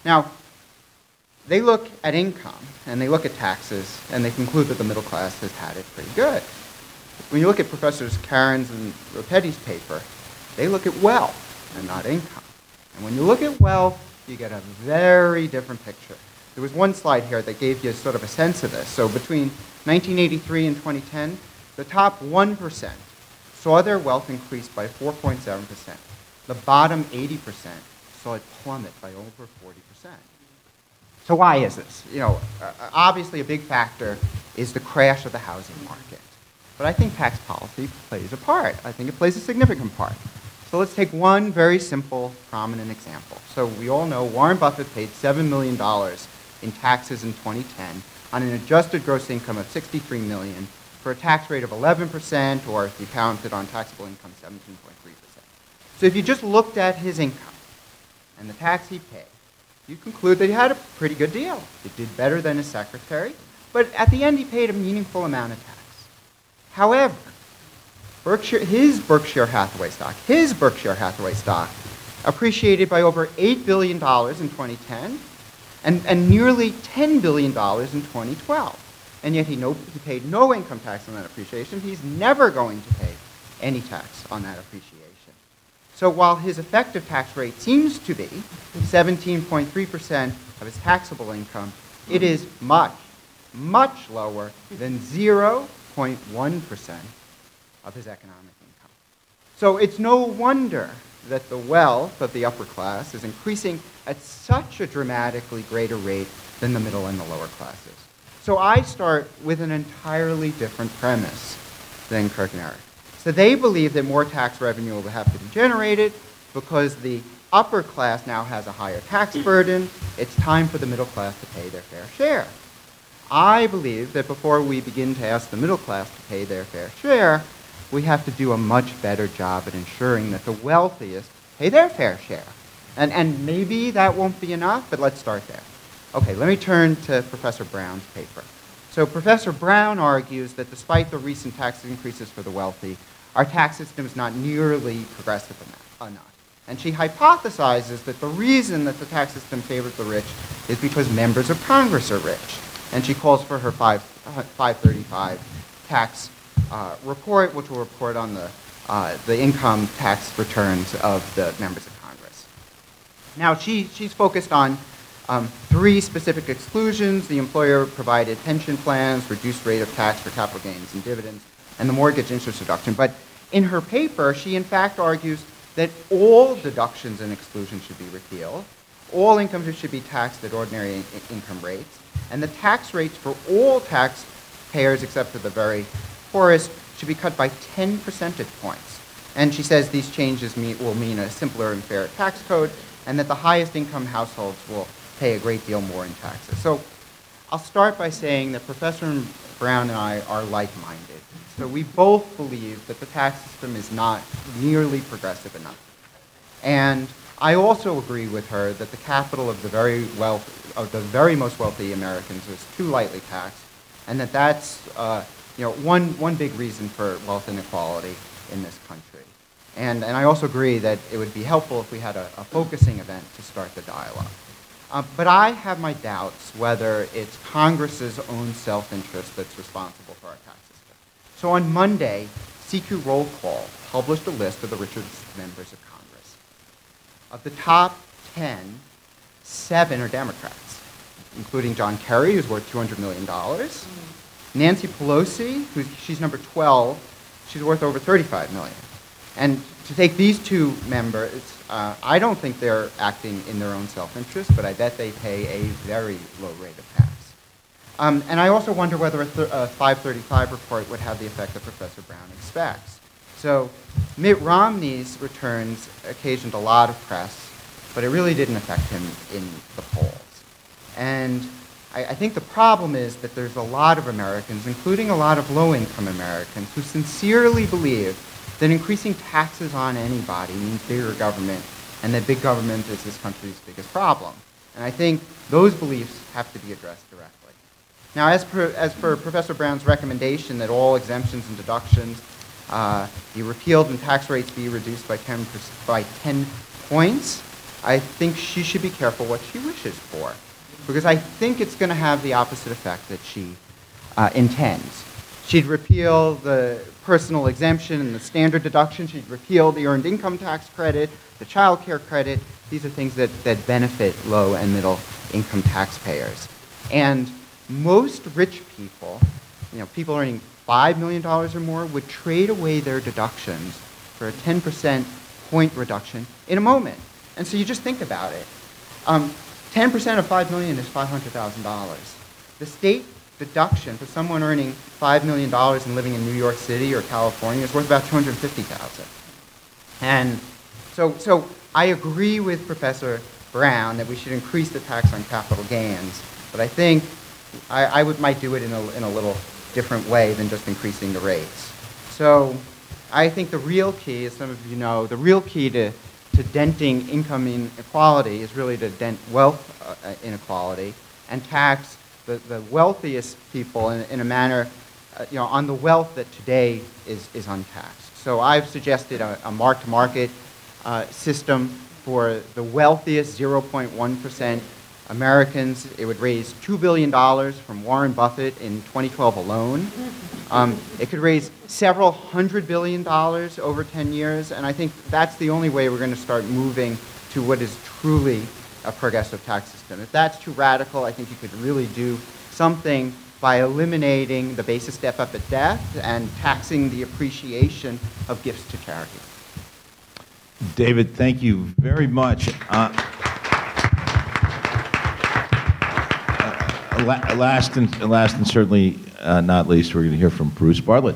Now, they look at income, and they look at taxes, and they conclude that the middle class has had it pretty good. When you look at Professors Caron's and Rothetti's paper, they look at wealth and not income. And when you look at wealth, you get a very different picture. There was one slide here that gave you sort of a sense of this. So between 1983 and 2010, the top 1% saw their wealth increase by 4.7%. The bottom 80% saw it plummet by over 40%. So why is this? Obviously a big factor is the crash of the housing market. But I think tax policy plays a part. I think it plays a significant part. So let's take one very simple, prominent example. So we all know Warren Buffett paid $7 million in taxes in 2010 on an adjusted gross income of $63 million for a tax rate of 11%, or if you count it on taxable income, 17.3%. So if you just looked at his income and the tax he paid, you conclude that he had a pretty good deal. He did better than his secretary, but at the end he paid a meaningful amount of tax. However, his Berkshire Hathaway stock appreciated by over $8 billion in 2010 and nearly $10 billion in 2012. And yet he paid no income tax on that appreciation. He's never going to pay any tax on that appreciation. So while his effective tax rate seems to be 17.3% of his taxable income, it is much, much lower than 0.1% of his economic income. So it's no wonder that the wealth of the upper class is increasing at such a dramatically greater rate than the middle and the lower classes. So I start with an entirely different premise than Kirk and Eric. So they believe that more tax revenue will have to be generated because the upper class now has a higher tax burden. It's time for the middle class to pay their fair share. I believe that before we begin to ask the middle class to pay their fair share, we have to do a much better job at ensuring that the wealthiest pay their fair share. And maybe that won't be enough, but let's start there. Okay, let me turn to Professor Brown's paper. So Professor Brown argues that despite the recent tax increases for the wealthy, our tax system is not nearly progressive enough. And she hypothesizes that the reason that the tax system favors the rich is because members of Congress are rich. And she calls for her 535 tax report, which will report on the income tax returns of the members of Congress. Now, she's focused on three specific exclusions: the employer-provided pension plans, reduced rate of tax for capital gains and dividends, and the mortgage interest deduction. But in her paper, she in fact argues that all deductions and exclusions should be repealed, all incomes should be taxed at ordinary income rates, and the tax rates for all taxpayers except for the very poorest should be cut by 10 percentage points. And she says these changes will mean a simpler and fairer tax code, and that the highest income households will pay a great deal more in taxes. So I'll start by saying that Professor Brown and I are like-minded. So we both believe that the tax system is not nearly progressive enough. And I also agree with her that the capital of the very most wealthy Americans is too lightly taxed, and that's one big reason for wealth inequality in this country. And I also agree that it would be helpful if we had a focusing event to start the dialogue. But I have my doubts whether it's Congress's own self-interest that's responsible for our tax system. So on Monday, CQ Roll Call published a list of the richest members of Congress. Of the top 10, 7 are Democrats, including John Kerry, who's worth $200 million. Nancy Pelosi, she's number 12, she's worth over $35 million. And to take these two members, I don't think they're acting in their own self-interest, but I bet they pay a very low rate of tax. And I also wonder whether a 535 report would have the effect that Professor Brown expects. So Mitt Romney's returns occasioned a lot of press, but it really didn't affect him in the polls. And I think the problem is that there's a lot of Americans, including a lot of low-income Americans, who sincerely believe that increasing taxes on anybody means bigger government, and that big government is this country's biggest problem. And I think those beliefs have to be addressed directly. Now, as for Professor Brown's recommendation that all exemptions and deductions be repealed and tax rates be reduced by 10 points, I think she should be careful what she wishes for, because I think it's going to have the opposite effect that she intends. She'd repeal the personal exemption and the standard deduction. She'd repeal the earned income tax credit, the child care credit. These are things that benefit low and middle income taxpayers. And most rich people, people earning $5 million or more, would trade away their deductions for a 10% point reduction in a moment. And so you just think about it. 10% of $5 million is $500,000. The state deduction for someone earning $5 million and living in New York City or California is worth about $250,000. And so I agree with Professor Brown that we should increase the tax on capital gains, but I think I might do it in a little different way than just increasing the rates. So I think the real key, as some of you know, the real key to denting income inequality is really to dent wealth inequality and tax the wealthiest people in a manner, on the wealth that today is untaxed. So I've suggested a mark-to-market system for the wealthiest 0.1% Americans. It would raise $2 billion from Warren Buffett in 2012 alone. It could raise several $100 billion over 10 years, and I think that's the only way we're going to start moving to what is truly a progressive tax system. If that's too radical, I think you could really do something by eliminating the basis step up at death and taxing the appreciation of gifts to charity. David, thank you very much. Last and certainly not least, we're going to hear from Bruce Bartlett.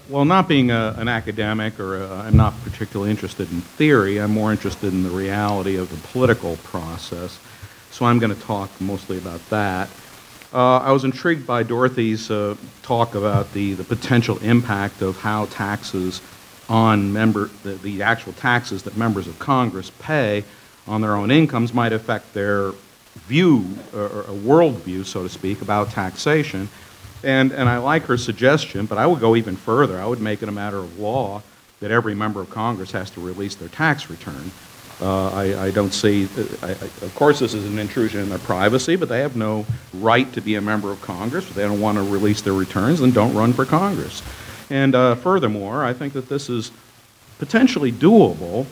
Well, not being an academic, or I'm not particularly interested in theory, I'm more interested in the reality of the political process. So I'm going to talk mostly about that. I was intrigued by Dorothy's talk about the potential impact of how taxes on the actual taxes that members of Congress pay on their own incomes might affect their view, or a world view, so to speak, about taxation. And I like her suggestion, but I would go even further. I would make it a matter of law that every member of Congress has to release their tax return. I don't see, of course this is an intrusion in their privacy, but they have no right to be a member of Congress. If they don't want to release their returns, then don't run for Congress. And furthermore, I think that this is potentially doable,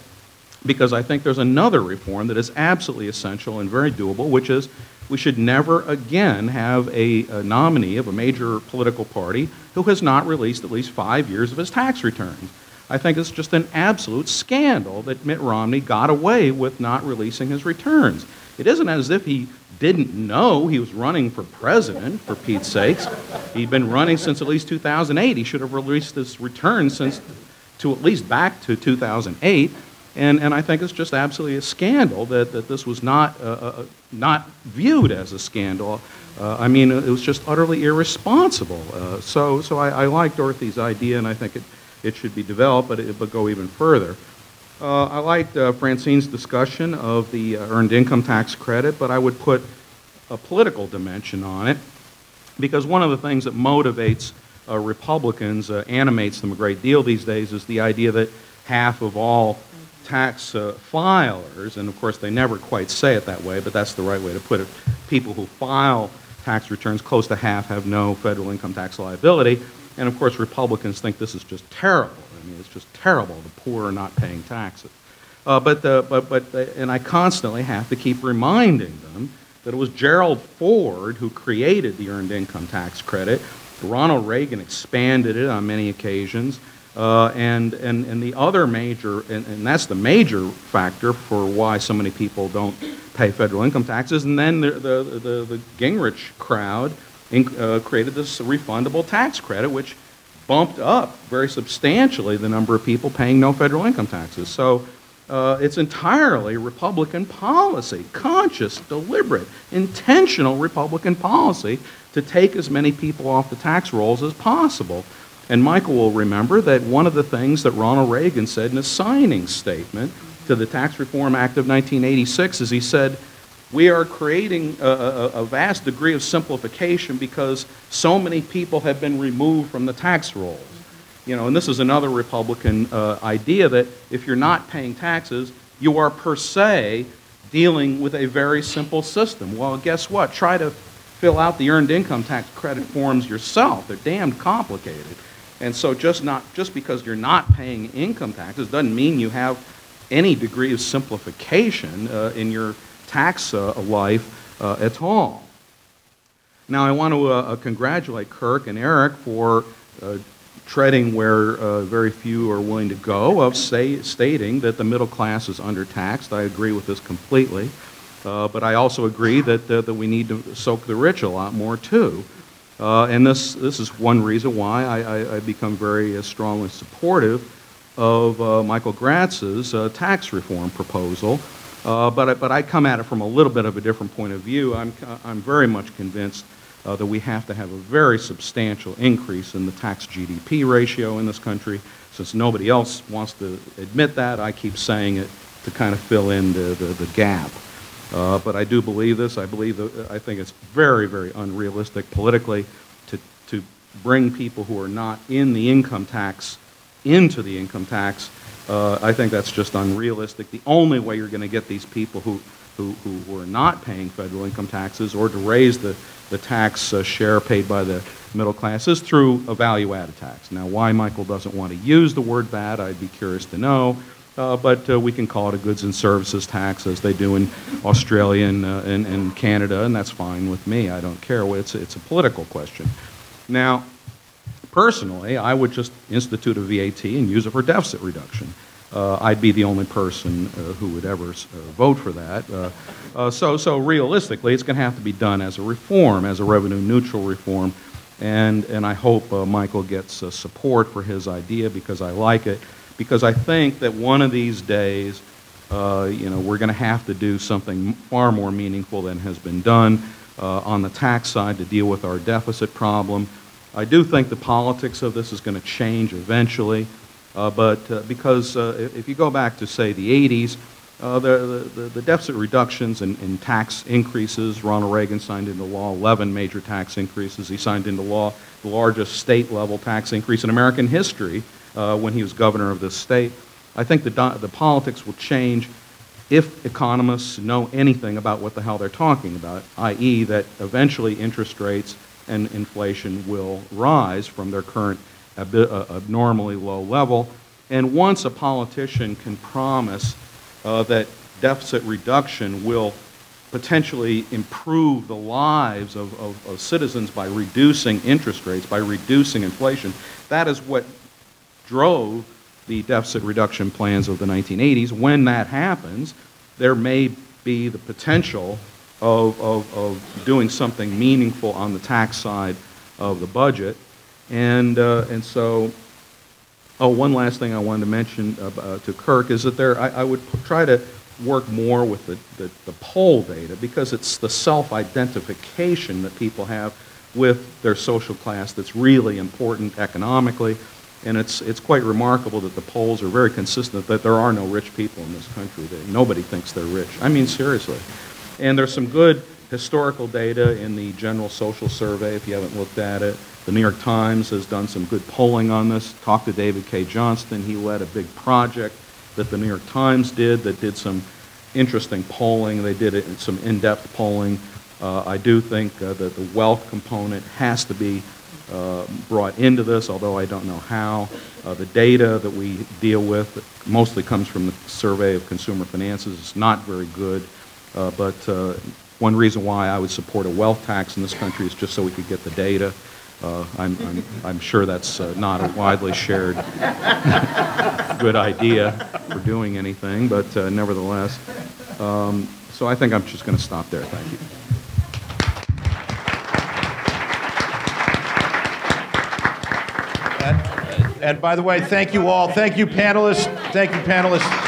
because I think there's another reform that is absolutely essential and very doable, which is we should never again have a nominee of a major political party who has not released at least 5 years of his tax returns. I think it's just an absolute scandal that Mitt Romney got away with not releasing his returns. It isn't as if he didn't know he was running for president, for Pete's sakes. He'd been running since at least 2008. He should have released his returns to at least back to 2008. And I think it's just absolutely a scandal that this was not viewed as a scandal. I mean, it was just utterly irresponsible. So I like Dorothy's idea, and I think it should be developed, but go even further. I liked Francine's discussion of the earned income tax credit, but I would put a political dimension on it, because one of the things that motivates Republicans animates them a great deal these days is the idea that half of all tax filers, and of course they never quite say it that way, but that's the right way to put it, people who file tax returns, close to half have no federal income tax liability. And of course Republicans think this is just terrible. I mean, it's just terrible. The poor are not paying taxes. And I constantly have to keep reminding them that it was Gerald Ford who created the Earned Income Tax Credit. Ronald Reagan expanded it on many occasions. And the other major, and that's the major factor for why so many people don't pay federal income taxes. And then the Gingrich crowd created this refundable tax credit, which bumped up very substantially the number of people paying no federal income taxes. So it's entirely Republican policy, conscious, deliberate, intentional Republican policy to take as many people off the tax rolls as possible. And Michael will remember that one of the things that Ronald Reagan said in his signing statement to the Tax Reform Act of 1986 is he said, we are creating a vast degree of simplification because so many people have been removed from the tax rolls. You know, and this is another Republican idea that if you're not paying taxes, you are per se dealing with a very simple system. Well, guess what? Try to fill out the Earned Income Tax Credit forms yourself. They're damned complicated. And so just because you're not paying income taxes doesn't mean you have any degree of simplification in your tax life at all. Now I want to congratulate Kirk and Eric for treading where very few are willing to go, of stating that the middle class is undertaxed. I agree with this completely. But I also agree that we need to soak the rich a lot more too. And this is one reason why I become very strongly supportive of Michael Graetz's tax reform proposal. But I come at it from a little bit of a different point of view. I'm very much convinced that we have to have a very substantial increase in the tax GDP ratio in this country. Since nobody else wants to admit that, I keep saying it to kind of fill in the gap. But I do believe this. I think it's very, very unrealistic politically to bring people who are not in the income tax into the income tax. I think that's just unrealistic. The only way you're going to get these people who are not paying federal income taxes or to raise the tax share paid by the middle class is through a value-added tax. Now, why Michael doesn't want to use the word VAT, I'd be curious to know. But we can call it a goods and services tax, as they do in Australia and Canada, and that's fine with me. I don't care. It's a political question. Now, personally, I would just institute a VAT and use it for deficit reduction. I'd be the only person who would ever vote for that. So realistically, it's going to have to be done as a reform, as a revenue-neutral reform, and I hope Michael gets support for his idea because I like it. Because I think that one of these days, we're going to have to do something far more meaningful than has been done on the tax side to deal with our deficit problem. I do think the politics of this is going to change eventually, because if you go back to, say, the 80s, the deficit reductions and tax increases, Ronald Reagan signed into law 11 major tax increases. He signed into law the largest state-level tax increase in American history when he was governor of this state. I think the politics will change if economists know anything about what the hell they're talking about, i.e. that eventually interest rates and inflation will rise from their current abnormally low level. And once a politician can promise that deficit reduction will potentially improve the lives of citizens by reducing interest rates, by reducing inflation, that is what drove the deficit reduction plans of the 1980s. When that happens, there may be the potential of doing something meaningful on the tax side of the budget. And so, one last thing I wanted to mention to Kirk is that I would try to work more with the poll data, because it's the self-identification that people have with their social class that's really important economically. And it's quite remarkable that the polls are very consistent that there are no rich people in this country. Nobody thinks they're rich. I mean, seriously. And there's some good historical data in the General Social Survey, if you haven't looked at it. The New York Times has done some good polling on this. Talked to David Cay Johnston. He led a big project that the New York Times did that did some interesting polling. They did some in-depth polling. I do think that the wealth component has to be brought into this, although I don't know how. The data that we deal with mostly comes from the Survey of Consumer Finances. It's not very good, but one reason why I would support a wealth tax in this country is just so we could get the data. I'm sure that's not a widely shared good idea for doing anything, but nevertheless. So I think I'm just going to stop there. Thank you. And by the way, thank you all. Thank you, panelists. Thank you, panelists.